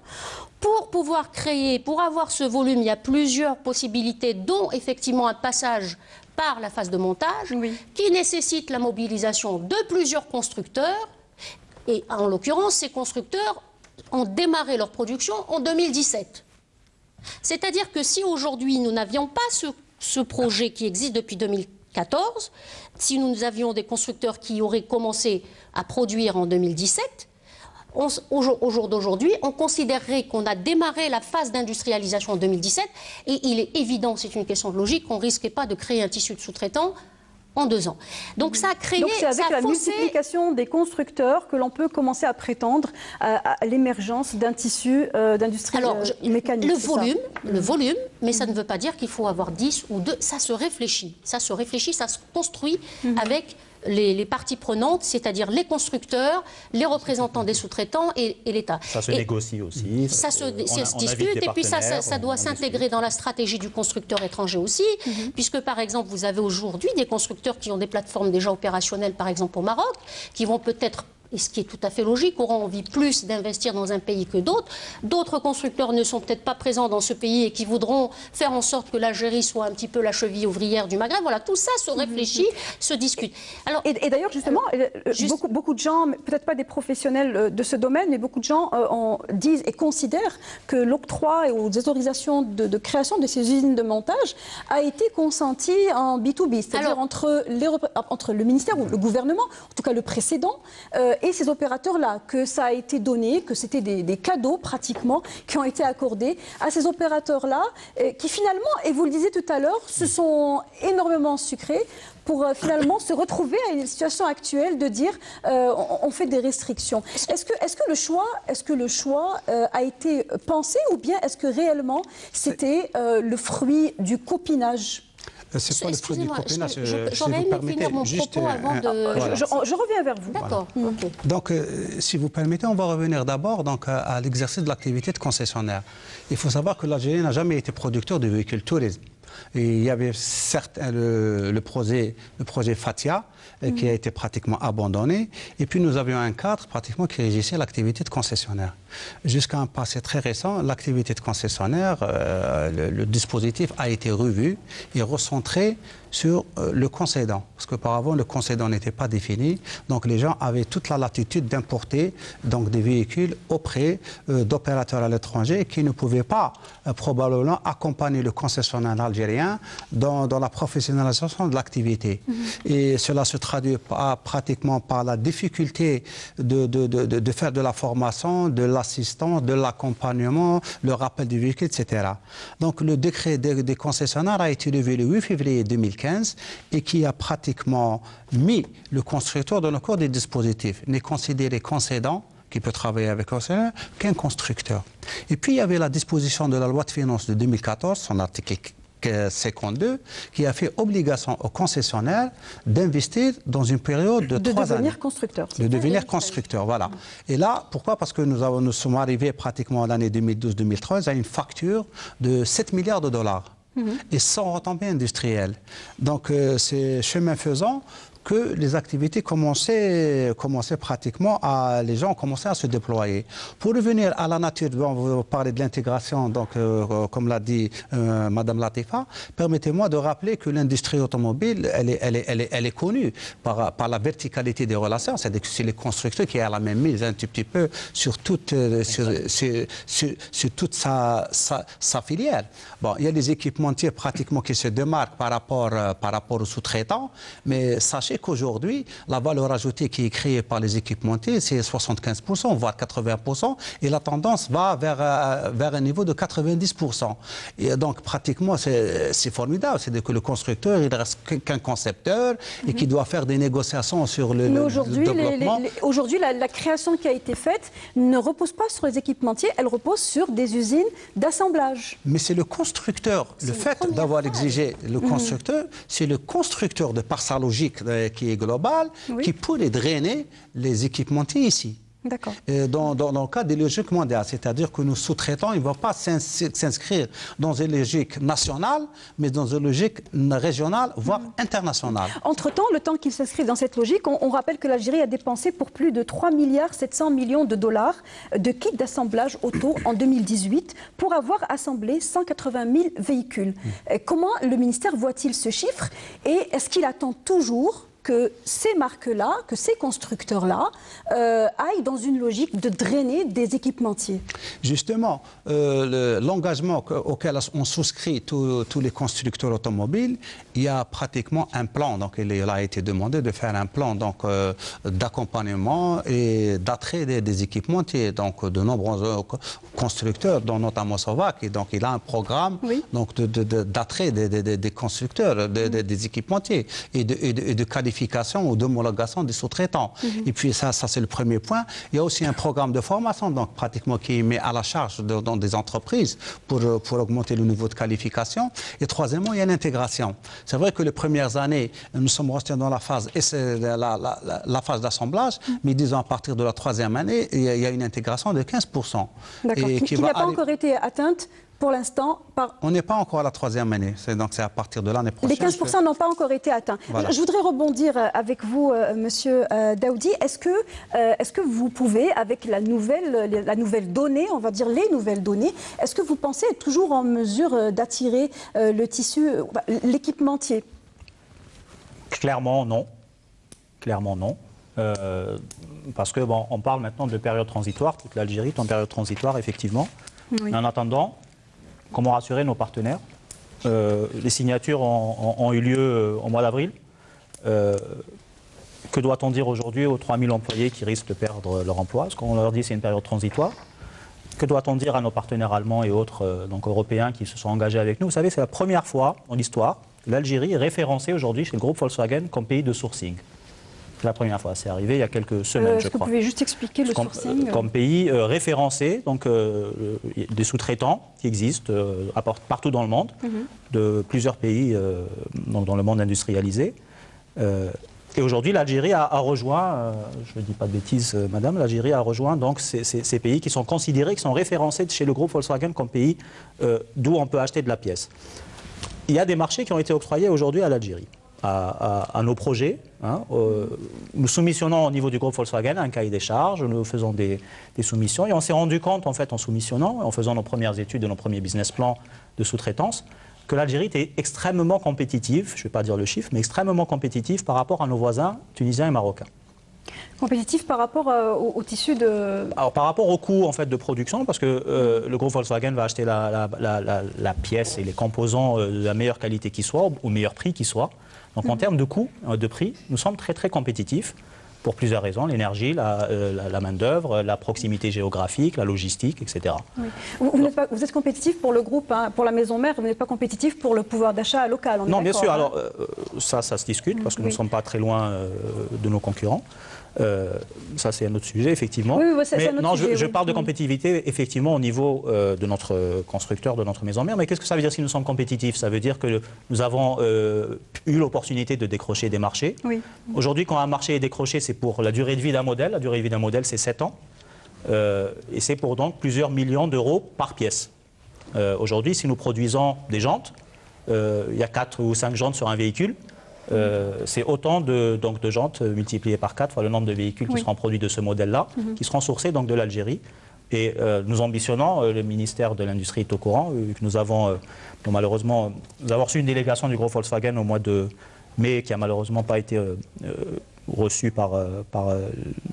Pour pouvoir créer, pour avoir ce volume, il y a plusieurs possibilités, dont effectivement un passage par la phase de montage, qui nécessite la mobilisation de plusieurs constructeurs. Et en l'occurrence, ces constructeurs ont démarré leur production en 2017. C'est-à-dire que si aujourd'hui nous n'avions pas ce projet qui existe depuis 2014, si nous avions des constructeurs qui auraient commencé à produire en 2017, au jour d'aujourd'hui, on considérerait qu'on a démarré la phase d'industrialisation en 2017 et il est évident, c'est une question de logique, qu'on ne risquait pas de créer un tissu de sous-traitants en 2 ans. Donc ça a créé... Donc c'est avec la multiplication des constructeurs que l'on peut commencer à prétendre à l'émergence d'un tissu d'industrie mécanique. Le volume, mais ça ne veut pas dire qu'il faut avoir 10 ou 2. Ça se réfléchit, ça se construit avec les parties prenantes, c'est-à-dire les constructeurs, les représentants des sous-traitants et l'État. Ça se négocie aussi. Ça se discute et puis ça doit s'intégrer dans la stratégie du constructeur étranger aussi, puisque par exemple vous avez aujourd'hui des constructeurs qui ont des plateformes déjà opérationnelles, par exemple au Maroc, qui vont peut-être, et ce qui est tout à fait logique, auront envie plus d'investir dans un pays que d'autres. D'autres constructeurs ne sont peut-être pas présents dans ce pays et qui voudront faire en sorte que l'Algérie soit un petit peu la cheville ouvrière du Maghreb. Voilà, tout ça se réfléchit, se discute. Alors, et d'ailleurs, justement, beaucoup de gens, peut-être pas des professionnels de ce domaine, mais beaucoup de gens disent et considèrent que l'octroi ou des autorisations de création de ces usines de montage a été consenti en B2B, c'est-à-dire entre le ministère ou le gouvernement, en tout cas le précédent, et ces opérateurs-là, que ça a été donné, que c'était des cadeaux pratiquement qui ont été accordés à ces opérateurs-là, qui finalement, et vous le disiez tout à l'heure, se sont énormément sucrés pour finalement se retrouver à une situation actuelle de dire on fait des restrictions. Est-ce que le choix a été pensé ou bien est-ce que réellement c'était le fruit du copinage ? C'est pas le fruit du copinage. J'aurais aimé finir mon propos avant de... Je reviens vers vous. D'accord. Voilà. Okay. Donc, si vous permettez, on va revenir d'abord à l'exercice de l'activité de concessionnaire. Il faut savoir que l'Algérie n'a jamais été producteur de véhicules tourisme. Et il y avait certes le projet Fatia qui a été pratiquement abandonné. Et puis nous avions un cadre pratiquement qui régissait l'activité de concessionnaire. Jusqu'à un passé très récent, l'activité de concessionnaire, le dispositif a été revu et recentré sur le concédant. Parce qu'auparavant, le concédant n'était pas défini. Donc les gens avaient toute la latitude d'importer donc, des véhicules auprès d'opérateurs à l'étranger qui ne pouvaient pas probablement accompagner le concessionnaire algérien dans la professionnalisation de l'activité. Et cela se traduit pratiquement par la difficulté de faire de la formation, de l'assistance, de l'accompagnement, le rappel du véhicule, etc. Donc le décret des concessionnaires a été levé le 8 février 2015 et qui a pratiquement mis le constructeur dans le corps des dispositifs, n'est considéré concédant qui peut travailler avec un concessionnaire qu'un constructeur. Et puis il y avait la disposition de la loi de finances de 2014, son article 52, qui a fait obligation aux concessionnaires d'investir dans une période de 3 années. De devenir constructeur. De devenir constructeur, voilà. Et là, pourquoi? Parce que nous sommes arrivés pratiquement à l'année 2012-2013 à une facture de 7 milliards de dollars. Et sans retombées industrielles. Donc, c'est chemin faisant que les activités commençaient pratiquement les gens ont commencé à se déployer. Pour revenir à la nature, on va parler de l'intégration, donc comme l'a dit Madame Latifa, permettez-moi de rappeler que l'industrie automobile, elle est connue par la verticalité des relations, c'est-à-dire que c'est les constructeurs qui ont la même mise un petit peu sur toute, sur toute sa filière. Bon, il y a des équipementiers pratiquement qui se démarquent par rapport aux sous-traitants, mais sachez qu'aujourd'hui, la valeur ajoutée qui est créée par les équipementiers, c'est 75%, voire 80%, et la tendance va vers un niveau de 90%. Et donc, pratiquement, c'est formidable. C'est-à-dire que le constructeur, il ne reste qu'un concepteur et qui doit faire des négociations sur le développement. Aujourd'hui, la création qui a été faite ne repose pas sur les équipementiers, elle repose sur des usines d'assemblage. Mais c'est le constructeur. Le fait d'avoir exigé le constructeur, c'est le constructeur de par sa logique qui est globale, qui pourrait drainer les équipementiers ici. D'accord. Dans le cas des logiques mondiales, c'est-à-dire que nos sous-traitants, ils ne vont pas s'inscrire dans une logique nationale, mais dans une logique régionale, voire internationale. Entre-temps, le temps qu'ils s'inscrivent dans cette logique, on rappelle que l'Algérie a dépensé pour plus de 3,7 milliards de dollars de kits d'assemblage auto en 2018 pour avoir assemblé 180 000 véhicules. Comment le ministère voit-il ce chiffre et est-ce qu'il attend toujours que ces marques-là, que ces constructeurs-là aillent dans une logique de drainer des équipementiers? Justement, l'engagement auquel ont souscrit tous les constructeurs automobiles, il y a pratiquement un plan. Donc, il a été demandé de faire un plan d'accompagnement et d'attrait des équipementiers. Donc, de nombreux constructeurs, dont notamment Sovac. Et donc, il a un programme d'attrait des constructeurs, des équipementiers et de qualification ou d'homologation des sous-traitants. Et puis ça c'est le premier point. Il y a aussi un programme de formation donc pratiquement qui est mis à la charge dans des entreprises pour augmenter le niveau de qualification. Et troisièmement, il y a l'intégration. C'est vrai que les premières années, nous sommes restés dans la phase d'assemblage, mais disons à partir de la troisième année, il y a une intégration de 15%. D'accord. Qui n'a pas encore été atteinte pour l'instant. On n'est pas encore à la troisième année, donc c'est à partir de l'année prochaine. Les 15% n'ont pas encore été atteints. Voilà. Je voudrais rebondir avec vous, Monsieur Daoudi. Est-ce que vous pouvez, avec la nouvelle donnée, on va dire les nouvelles données, est-ce que vous pensez être toujours en mesure d'attirer le tissu, l'équipementier? Clairement, non. Clairement, non. Parce que, bon, on parle maintenant de période transitoire. Toute l'Algérie est en période transitoire, effectivement. Oui. En attendant, comment rassurer nos partenaires? Les signatures ont eu lieu au mois d'avril. Que doit-on dire aujourd'hui aux 3000 employés qui risquent de perdre leur emploi? Ce qu'on leur dit, c'est une période transitoire. Que doit-on dire à nos partenaires allemands et autres donc européens qui se sont engagés avec nous? Vous savez, c'est la première fois dans l'histoire que l'Algérie est référencée aujourd'hui chez le groupe Volkswagen comme pays de sourcing. C'est la première fois, c'est arrivé il y a quelques semaines, je crois. Est-ce que vous pouvez juste expliquer le sourcing? Comme pays référencé, donc des sous-traitants qui existent partout dans le monde, de plusieurs pays dans le monde industrialisé. Et aujourd'hui, l'Algérie a rejoint, je ne dis pas de bêtises, madame, l'Algérie a rejoint donc ces pays qui sont considérés, qui sont référencés chez le groupe Volkswagen comme pays d'où on peut acheter de la pièce. Il y a des marchés qui ont été octroyés aujourd'hui à l'Algérie. À nos projets. Nous soumissionnons au niveau du groupe Volkswagen un cahier des charges, nous faisons des soumissions et on s'est rendu compte en fait en soumissionnant, en faisant nos premières études et nos premiers business plans de sous-traitance, que l'Algérie était extrêmement compétitive, je ne vais pas dire le chiffre, mais extrêmement compétitive par rapport à nos voisins tunisiens et marocains. Compétitif par rapport au tissu de... Alors par rapport au coût en fait, de production, parce que le groupe Volkswagen va acheter la pièce et les composants de la meilleure qualité qui soit, au meilleur prix qui soit. Donc en termes de coût, de prix, nous sommes très très compétitifs pour plusieurs raisons, l'énergie, la main-d'œuvre, la proximité géographique, la logistique, etc. Oui. Vous êtes compétitif pour le groupe, hein, pour la maison mère, vous n'êtes pas compétitif pour le pouvoir d'achat local. Non, bien sûr, hein. alors ça se discute parce que nous ne sommes pas très loin de nos concurrents. Ça, c'est un autre sujet, effectivement. Oui, c'est mais un autre non, sujet, je parle de compétitivité, effectivement, au niveau de notre constructeur, de notre maison mère. Mais qu'est-ce que ça veut dire si nous sommes compétitifs? Ça veut dire que nous avons eu l'opportunité de décrocher des marchés. Oui. Aujourd'hui, quand un marché est décroché, c'est pour la durée de vie d'un modèle. La durée de vie d'un modèle, c'est 7 ans. Et c'est pour donc plusieurs millions d'euros par pièce. Aujourd'hui, si nous produisons des jantes, il y a 4 ou 5 jantes sur un véhicule. C'est autant de jantes multipliées par 4 fois le nombre de véhicules qui seront produits de ce modèle-là, qui seront sourcés donc de l'Algérie. Et nous ambitionnons, le ministère de l'Industrie est au courant, vu que nous avons, malheureusement, nous avons reçu une délégation du groupe Volkswagen au mois de mai qui n'a malheureusement pas été reçue par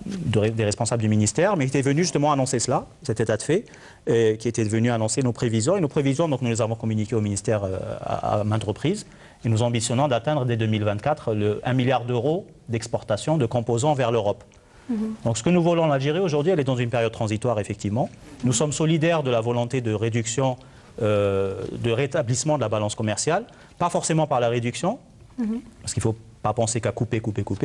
des responsables du ministère, mais qui était venu justement annoncer cela, cet état de fait, qui était venu annoncer nos prévisions. Et nos prévisions, donc, nous les avons communiquées au ministère à maintes reprises. Et nous ambitionnons d'atteindre dès 2024 1 milliard d'euros d'exportation de composants vers l'Europe. Donc ce que nous voulons en Algérie aujourd'hui, elle est dans une période transitoire, effectivement. Nous sommes solidaires de la volonté de réduction, de rétablissement de la balance commerciale, pas forcément par la réduction, parce qu'il ne faut pas penser qu'à couper,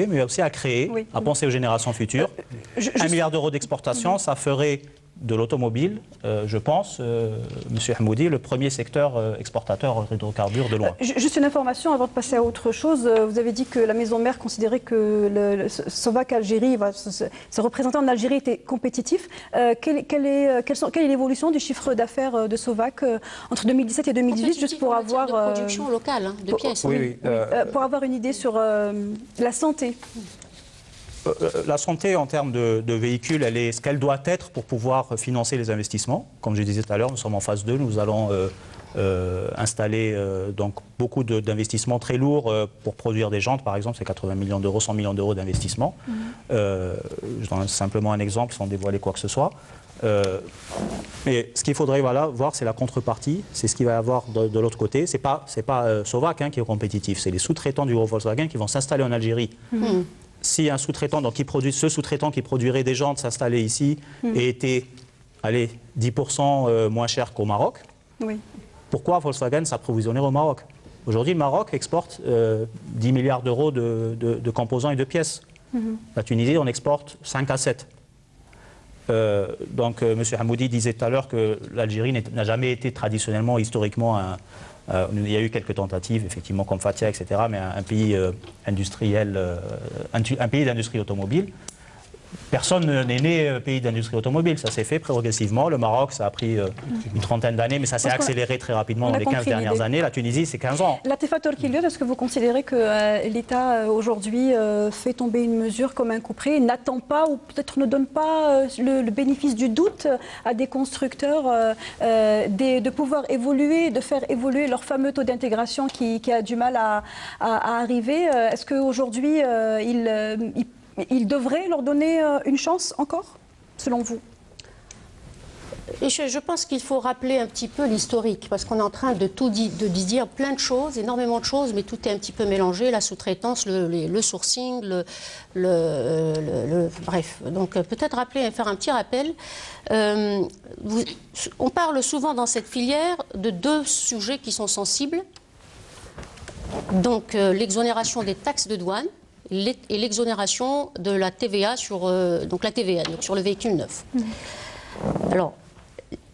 mais aussi à créer, à penser aux générations futures. 1 milliard d'euros d'exportation, ça ferait de l'automobile, je pense, M. Hamoudi, le premier secteur exportateur d'hydrocarbures de loin. Juste une information avant de passer à autre chose. Vous avez dit que la maison mère considérait que le Sovac Algérie, se représenter en Algérie était compétitif. Quelle est l'évolution du chiffre d'affaires de Sovac entre 2017 et 2018, juste pour avoir... de production locale, hein, de pièces. Pour avoir une idée sur la santé. La santé en termes de véhicules, elle est ce qu'elle doit être pour pouvoir financer les investissements. Comme je disais tout à l'heure, nous sommes en phase 2, nous allons installer donc beaucoup d'investissements très lourds pour produire des jantes, par exemple, c'est 80 millions d'euros, 100 millions d'euros d'investissement. Je donne simplement un exemple sans dévoiler quoi que ce soit. Mais ce qu'il faudrait voir, c'est la contrepartie, c'est ce qu'il va y avoir de l'autre côté. C'est pas Sovac qui est compétitif, c'est les sous-traitants du groupe Volkswagen qui vont s'installer en Algérie. Si un sous-traitant, ce sous-traitant qui produirait des jantes s'installait ici et était, 10% moins cher qu'au Maroc, pourquoi Volkswagen s'approvisionnerait au Maroc? Aujourd'hui, le Maroc exporte 10 milliards d'euros de composants et de pièces. La Tunisie, on exporte 5 à 7. Donc, M. Hamoudi disait tout à l'heure que l'Algérie n'a jamais été traditionnellement, historiquement, il y a eu quelques tentatives, effectivement, comme Fatia, etc., mais un pays industriel, un pays d'industrie automobile. Personne n'est né pays d'industrie automobile, ça s'est fait progressivement. Le Maroc, ça a pris une trentaine d'années, mais ça s'est accéléré très rapidement dans les 15 dernières années. La Tunisie, c'est 15 ans. Latifa Torkiliou, est-ce que vous considérez que l'État aujourd'hui fait tomber une mesure comme un coup près, n'attend pas ou peut-être ne donne pas le bénéfice du doute à des constructeurs de pouvoir évoluer, de faire évoluer leur fameux taux d'intégration qui a du mal à arriver? Est-ce qu'aujourd'hui, il devrait leur donner une chance encore, selon vous? Et je pense qu'il faut rappeler un petit peu l'historique, parce qu'on est en train de dire plein de choses, énormément de choses, mais tout est un petit peu mélangé, la sous-traitance, le sourcing, bref. Donc peut-être faire un petit rappel. On parle souvent dans cette filière de 2 sujets qui sont sensibles. Donc l'exonération des taxes de douane et l'exonération de la TVA sur le véhicule neuf. Alors,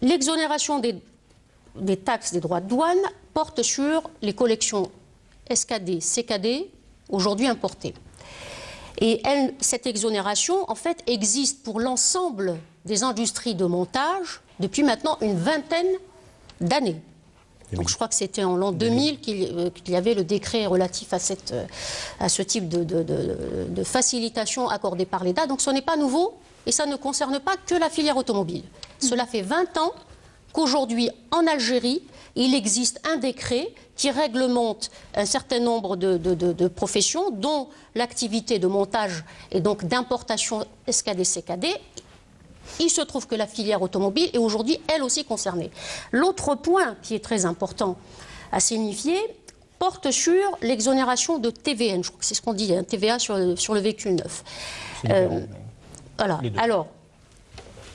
l'exonération des taxes des droits de douane porte sur les collections SKD, CKD, aujourd'hui importées. Et cette exonération, en fait, existe pour l'ensemble des industries de montage depuis maintenant une vingtaine d'années. Donc je crois que c'était en l'an 2000 qu'il y avait le décret relatif à ce type de facilitation accordée par l'État. Donc ce n'est pas nouveau et ça ne concerne pas que la filière automobile. Cela fait 20 ans qu'aujourd'hui, en Algérie, il existe un décret qui réglemente un certain nombre de professions, dont l'activité de montage et donc d'importation SKD-CKD. Il se trouve que la filière automobile est aujourd'hui, elle aussi, concernée. L'autre point qui est très important à signifier porte sur l'exonération de TVN. Je crois que c'est ce qu'on dit, hein, TVA sur le véhicule neuf. Voilà, alors,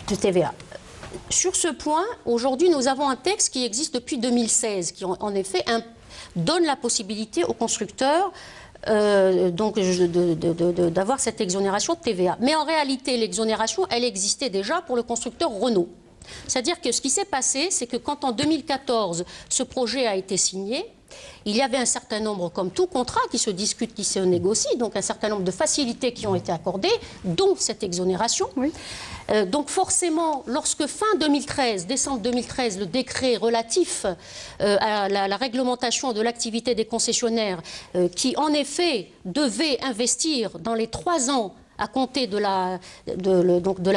de TVA. Sur ce point, aujourd'hui, nous avons un texte qui existe depuis 2016, qui en effet donne la possibilité aux constructeurs d'avoir cette exonération de TVA. Mais en réalité, l'exonération, elle existait déjà pour le constructeur Renault. C'est-à-dire que ce qui s'est passé, c'est que quand en 2014, ce projet a été signé, il y avait un certain nombre, comme tout contrat qui se discute, qui se négocie, donc un certain nombre de facilités qui ont été accordées, dont cette exonération. Oui. Donc forcément, lorsque fin 2013, décembre 2013, le décret relatif à la réglementation de l'activité des concessionnaires, qui en effet devait investir dans les 3 ans à compter de la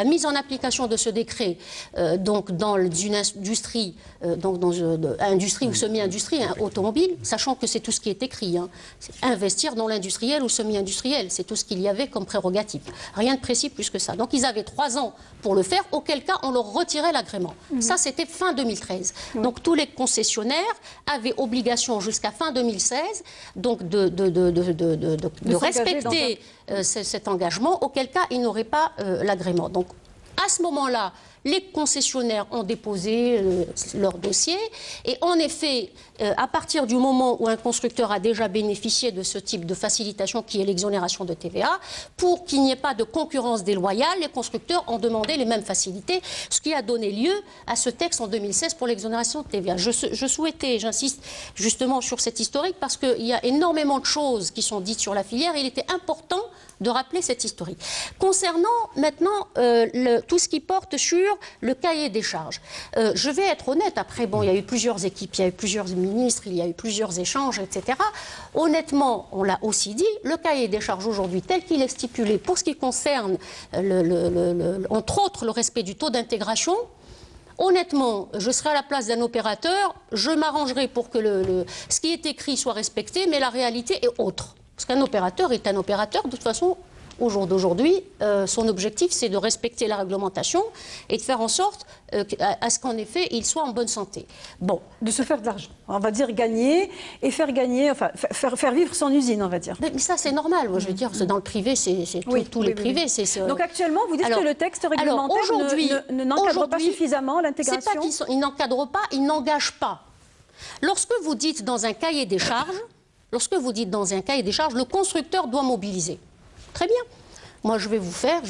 mise en application de ce décret, donc dans une industrie, industrie ou semi-industrie, hein, automobile, sachant que c'est tout ce qui est écrit, hein, investir dans l'industriel ou semi-industriel, c'est tout ce qu'il y avait comme prérogative. Rien de précis plus que ça. Donc ils avaient 3 ans pour le faire, auquel cas on leur retirait l'agrément. Ça, c'était fin 2013. Donc tous les concessionnaires avaient obligation jusqu'à fin 2016 donc de respecter cet engagement, auquel cas ils n'auraient pas l'agrément. Donc à ce moment-là, les concessionnaires ont déposé leur dossier et en effet, à partir du moment où un constructeur a déjà bénéficié de ce type de facilitation qui est l'exonération de TVA, pour qu'il n'y ait pas de concurrence déloyale, les constructeurs ont demandé les mêmes facilités, ce qui a donné lieu à ce texte en 2016 pour l'exonération de TVA. Je souhaitais, j'insiste justement sur cette historique parce qu'il y a énormément de choses qui sont dites sur la filière et il était important de rappeler cette historique. Concernant maintenant tout ce qui porte sur le cahier des charges, je vais être honnête, après, bon, il y a eu plusieurs équipes, il y a eu plusieurs ministres, il y a eu plusieurs échanges, etc. Honnêtement, on l'a aussi dit, le cahier des charges aujourd'hui, tel qu'il est stipulé pour ce qui concerne, entre autres, le respect du taux d'intégration, honnêtement, je serai à la place d'un opérateur, je m'arrangerai pour que ce qui est écrit soit respecté, mais la réalité est autre. Parce qu'un opérateur est un opérateur, de toute façon, au jour d'aujourd'hui, son objectif, c'est de respecter la réglementation et de faire en sorte à ce qu'en effet, il soit en bonne santé. Bon. De se faire de l'argent, on va dire gagner, et faire gagner, enfin, faire vivre son usine, on va dire. Mais ça, c'est normal, moi, je veux dire, dans le privé, c'est tous les privés. Donc actuellement, vous dites que le texte réglementaire n'encadre pas suffisamment l'intégration. C'est pas qu'il n'encadre pas, il n'engage pas. Lorsque vous dites dans un cahier des charges, le constructeur doit mobiliser. Très bien. Moi, je vais vous faire...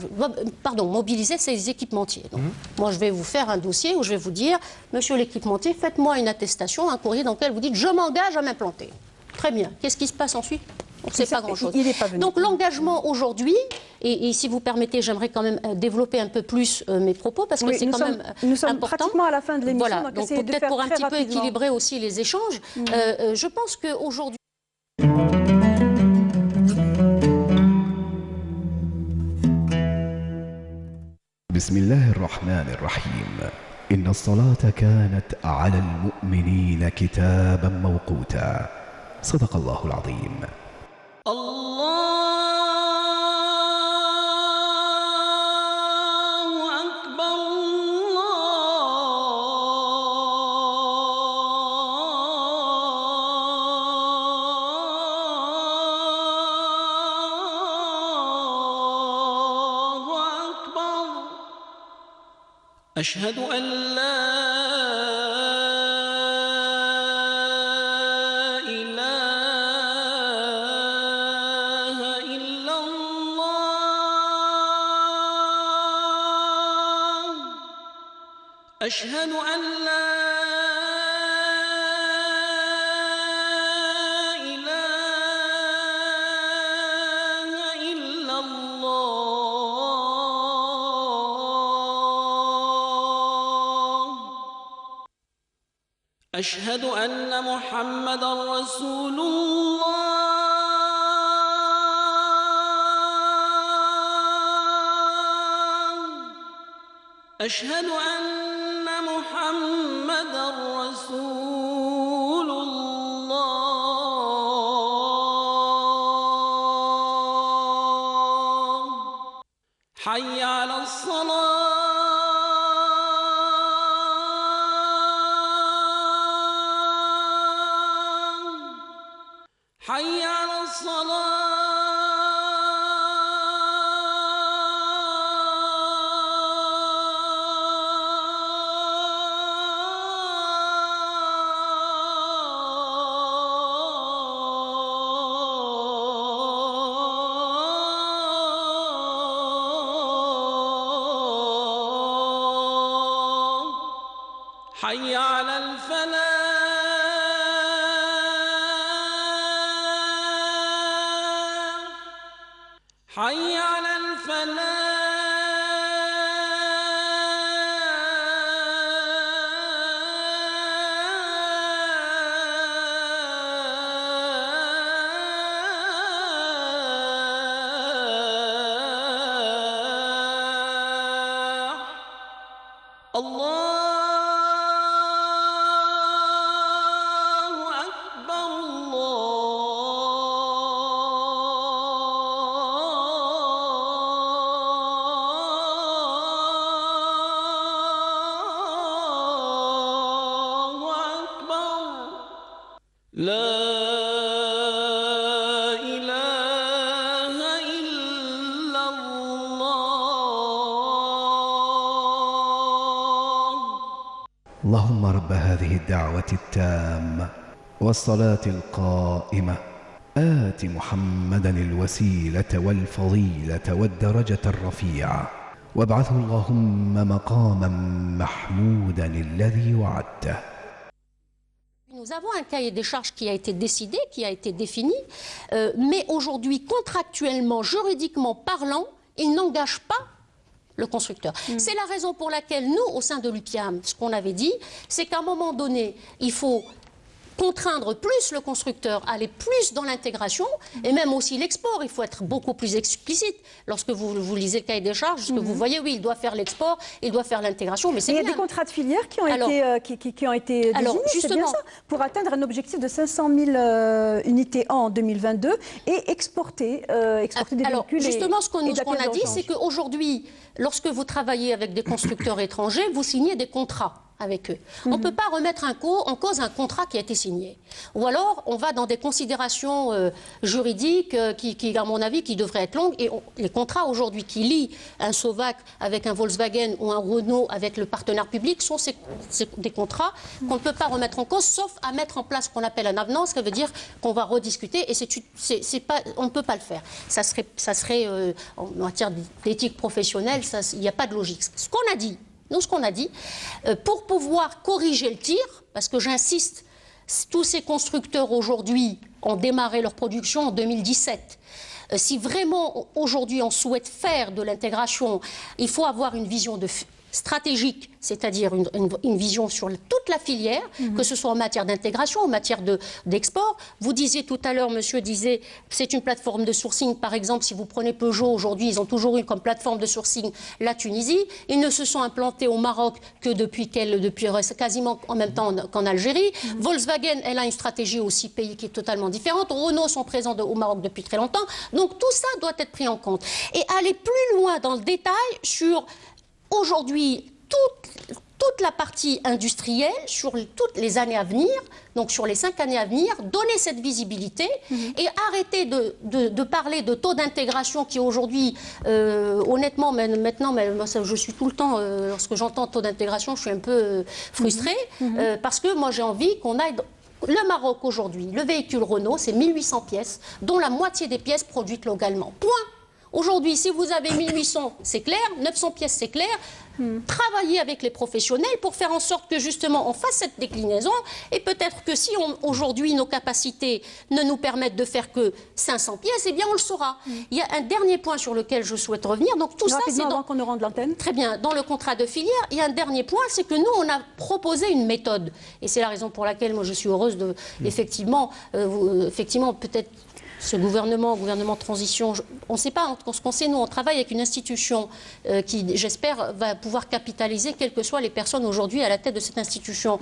mobiliser, c'est les équipementiers. Donc, moi, je vais vous faire un dossier où je vais vous dire, monsieur l'équipementier, faites-moi une attestation, un courrier dans lequel vous dites, je m'engage à m'implanter. Très bien. Qu'est-ce qui se passe ensuite? On ne sait pas grand-chose. Donc, l'engagement aujourd'hui, et si vous permettez, j'aimerais quand même développer un peu plus mes propos, parce que c'est quand même important. Nous sommes pratiquement à la fin de l'émission, voilà. Donc peut-être pour un petit peu équilibrer aussi les échanges, je pense qu'aujourd'hui... بسم الله الرحمن الرحيم إن الصلاة كانت على المؤمنين كتابا موقوتا صدق الله العظيم. أشهد أن لا إله إلا الله أشهد أن لا أشهد أن محمدًا رسول الله أشهد أن محمدًا رسول الله حي على الصلاة حي على الصلاة حي على الفلاح حي على الفلاح الله لا إله إلا الله. اللهم رب هذه الدعوة التامة والصلاة القائمة آت محمدا الوسيلة والفضيلة والدرجة الرفيعة وابعثه اللهم مقاما محمودا الذي وعدته. Nous avons un cahier des charges qui a été décidé, qui a été défini, mais aujourd'hui, contractuellement, juridiquement parlant, il n'engage pas le constructeur. C'est la raison pour laquelle nous, au sein de l'UPIAM, ce qu'on avait dit, c'est qu'à un moment donné, il faut contraindre plus le constructeur, aller plus dans l'intégration, et même aussi l'export. Il faut être beaucoup plus explicite. Lorsque vous lisez le cahier des charges, ce que vous voyez, oui, il doit faire l'export, il doit faire l'intégration, mais c'est bien. Il y a des contrats de filière qui ont été désignés, c'est bien ça, pour atteindre un objectif de 500 000 unités en 2022 et exporter des véhicules. Justement, ce qu'on a dit, c'est qu'aujourd'hui, lorsque vous travaillez avec des constructeurs étrangers, vous signez des contrats avec eux. On ne peut pas remettre en cause un contrat qui a été signé. Ou alors, on va dans des considérations juridiques qui, à mon avis, qui devraient être longues. Et les contrats aujourd'hui qui lient un Sovac avec un Volkswagen ou un Renault avec le partenaire public sont des contrats qu'on ne peut pas remettre en cause, sauf à mettre en place ce qu'on appelle un avenant, ce qui veut dire qu'on va rediscuter. Et on ne peut pas le faire. Ça serait en matière d'éthique professionnelle, il n'y a pas de logique. Ce qu'on a dit, pour pouvoir corriger le tir, parce que j'insiste, tous ces constructeurs aujourd'hui ont démarré leur production en 2017. Si vraiment aujourd'hui on souhaite faire de l'intégration, il faut avoir une vision stratégique, c'est-à-dire une vision sur toute la filière, que ce soit en matière d'intégration, en matière d'export. Vous disiez tout à l'heure, monsieur disait, c'est une plateforme de sourcing. Par exemple, si vous prenez Peugeot, aujourd'hui, ils ont toujours eu comme plateforme de sourcing la Tunisie. Ils ne se sont implantés au Maroc que depuis quasiment en même temps qu'en Algérie. Volkswagen, elle a une stratégie aussi pays qui est totalement différente. Renault sont présents au Maroc depuis très longtemps. Donc tout ça doit être pris en compte. Et aller plus loin dans le détail sur aujourd'hui, toute la partie industrielle sur toutes les années à venir, donc sur les 5 années à venir, donner cette visibilité et arrêter de parler de taux d'intégration qui aujourd'hui, honnêtement, maintenant, je suis tout le temps, lorsque j'entends taux d'intégration, je suis un peu frustrée, parce que moi j'ai envie qu'on aille... Le Maroc aujourd'hui, le véhicule Renault, c'est 1800 pièces, dont la moitié des pièces produites localement. Point. Aujourd'hui, si vous avez 1800, c'est clair, 900 pièces, c'est clair. Travailler avec les professionnels pour faire en sorte que justement on fasse cette déclinaison et peut-être que si aujourd'hui nos capacités ne nous permettent de faire que 500 pièces, eh bien on le saura. Il y a un dernier point sur lequel je souhaite revenir. Donc tout ça, c'est avant qu'on nous rende l'antenne. Très bien. Dans le contrat de filière, il y a un dernier point, c'est que nous on a proposé une méthode et c'est la raison pour laquelle moi je suis heureuse de effectivement peut-être ce gouvernement de transition, on ne sait pas, ce qu'on sait, nous, on travaille avec une institution qui, j'espère, va pouvoir capitaliser, quelles que soient les personnes aujourd'hui à la tête de cette institution.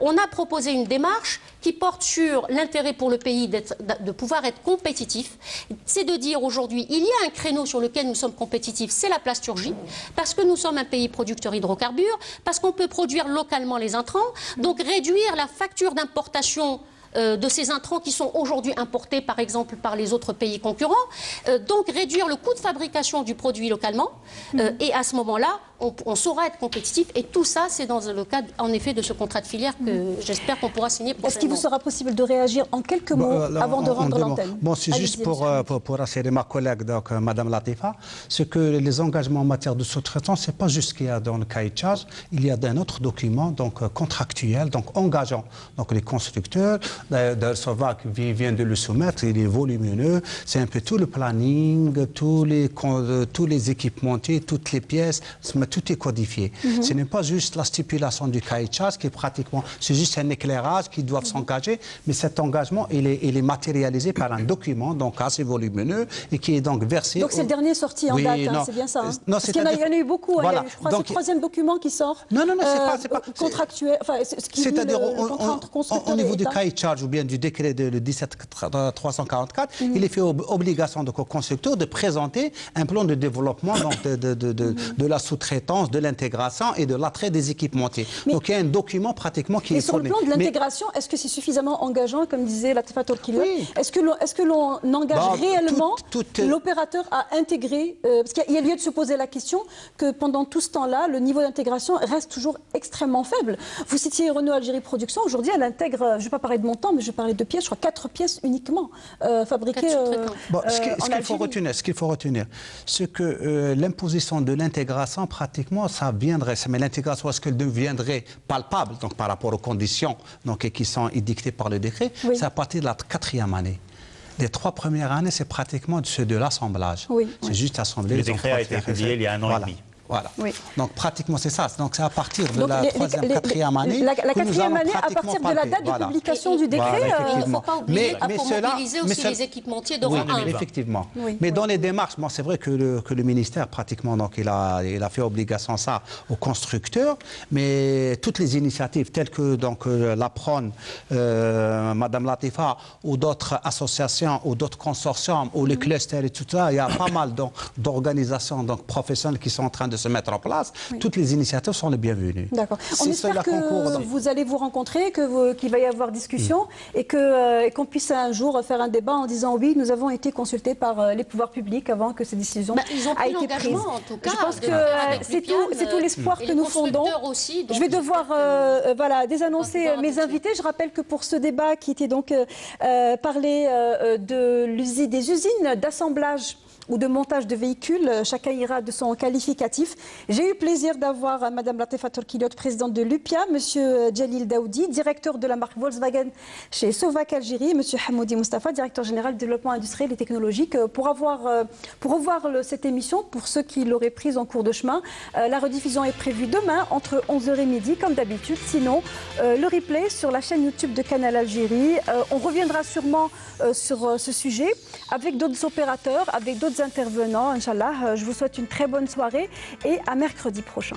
On a proposé une démarche qui porte sur l'intérêt pour le pays de pouvoir être compétitif. C'est de dire aujourd'hui, il y a un créneau sur lequel nous sommes compétitifs, c'est la plasturgie, parce que nous sommes un pays producteur hydrocarbures, parce qu'on peut produire localement les intrants, donc réduire la facture d'importation de ces intrants qui sont aujourd'hui importés, par exemple, par les autres pays concurrents. Donc réduire le coût de fabrication du produit localement. Et à ce moment-là, on saura être compétitif. Et tout ça, c'est dans le cadre, en effet, de ce contrat de filière que j'espère qu'on pourra signer prochainement. Est-ce qu'il vous sera possible de réagir en quelques mots avant de rendre l'antenne? Bon, c'est juste pour rassurer ma collègue, donc, Madame Latifa, c'est que les engagements en matière de sous-traitance, ce n'est pas juste ce qu'il y a dans le cahier de charge. Il y a un autre document donc, contractuel, donc engageant donc, les constructeurs. D'ailleurs, Sovac vient de le soumettre, il est volumineux. C'est un peu tout le planning, tous les équipementiers, toutes les pièces, tout est codifié. Ce n'est pas juste la stipulation du cahier de charge qui est pratiquement, c'est juste un éclairage qui doivent s'engager, mais cet engagement, il est matérialisé par un document donc assez volumineux et qui est donc versé. Donc c'est le dernier sorti en date, c'est bien ça. Hein. Non, parce qu'il y en a eu beaucoup. Voilà. Il y a eu, je crois, donc, ce troisième document qui sort. Non, c'est pas contractuel. Enfin, c'est-à-dire au niveau du cahier de charge ou bien du décret de 17344, il est fait obligation donc, aux constructeurs de présenter un plan de développement donc, de la sous-traitance, de l'intégration et de l'attrait des équipementiers. Mais, donc il y a un document pratiquement qui est fourni. Et sur le plan de l'intégration, est-ce que c'est suffisamment engageant, comme disait Latifa Torkilio? Oui. Est-ce que l'on engage réellement l'opérateur à intégrer parce qu'il y a lieu de se poser la question que pendant tout ce temps-là, le niveau d'intégration reste toujours extrêmement faible. Vous citiez Renault Algérie Production. Aujourd'hui, elle intègre, je ne vais pas parler de montant, mais je vais parler de pièces, je crois 4 pièces uniquement fabriquées ce qu'il faut retenir, c'est que l'imposition de l'intégration, pratiquement, ça viendrait. Mais l'intégration, est-ce qu'elle deviendrait palpable donc, par rapport aux conditions donc, qui sont édictées par le décret? Oui. C'est à partir de la 4e année. Les 3 premières années, c'est pratiquement de l'assemblage. Oui. C'est juste assembler. Le décret a été publié il y a 1 an et demi. Voilà. Oui. Donc pratiquement c'est ça. Donc c'est à partir de la 3e, 4e année. La 4e année, à partir de la date de publication du décret. Il ne faut pas oublier pour mobiliser aussi les équipementiers de rang 1. Effectivement. Mais dans les démarches, bon, c'est vrai que le ministère pratiquement donc il a fait obligation ça aux constructeurs, mais toutes les initiatives telles que donc la prône Madame Latifa ou d'autres associations ou d'autres consortiums ou les clusters et tout ça, il y a pas mal d'organisations donc professionnelles qui sont en train de se mettre en place. Oui. Toutes les initiatives sont les bienvenues. D'accord. On espère que vous allez vous rencontrer, qu'il va y avoir discussion et qu'on puisse un jour faire un débat en disant oui, nous avons été consultés par les pouvoirs publics avant que ces décisions aient été prises. En tout cas, je pense que c'est tout l'espoir que nous fondons. Aussi, je vais devoir désannoncer mes invités. Je rappelle que pour ce débat qui était donc parler des usines d'assemblage ou de montage de véhicules, chacun ira de son qualificatif. J'ai eu plaisir d'avoir Madame Latifa Torkilio, présidente de l'UPIA, Monsieur Djalil Daoudi, directeur de la marque Volkswagen chez Sovac Algérie, et Monsieur Hamoudi Mustafa, directeur général du développement industriel et technologique. Pour revoir cette émission, pour ceux qui l'auraient prise en cours de chemin, la rediffusion est prévue demain entre 11h et midi, comme d'habitude. Sinon, le replay sur la chaîne YouTube de Canal Algérie. On reviendra sûrement sur ce sujet avec d'autres opérateurs, avec d'autres intervenants, Inch'Allah. Je vous souhaite une très bonne soirée et à mercredi prochain.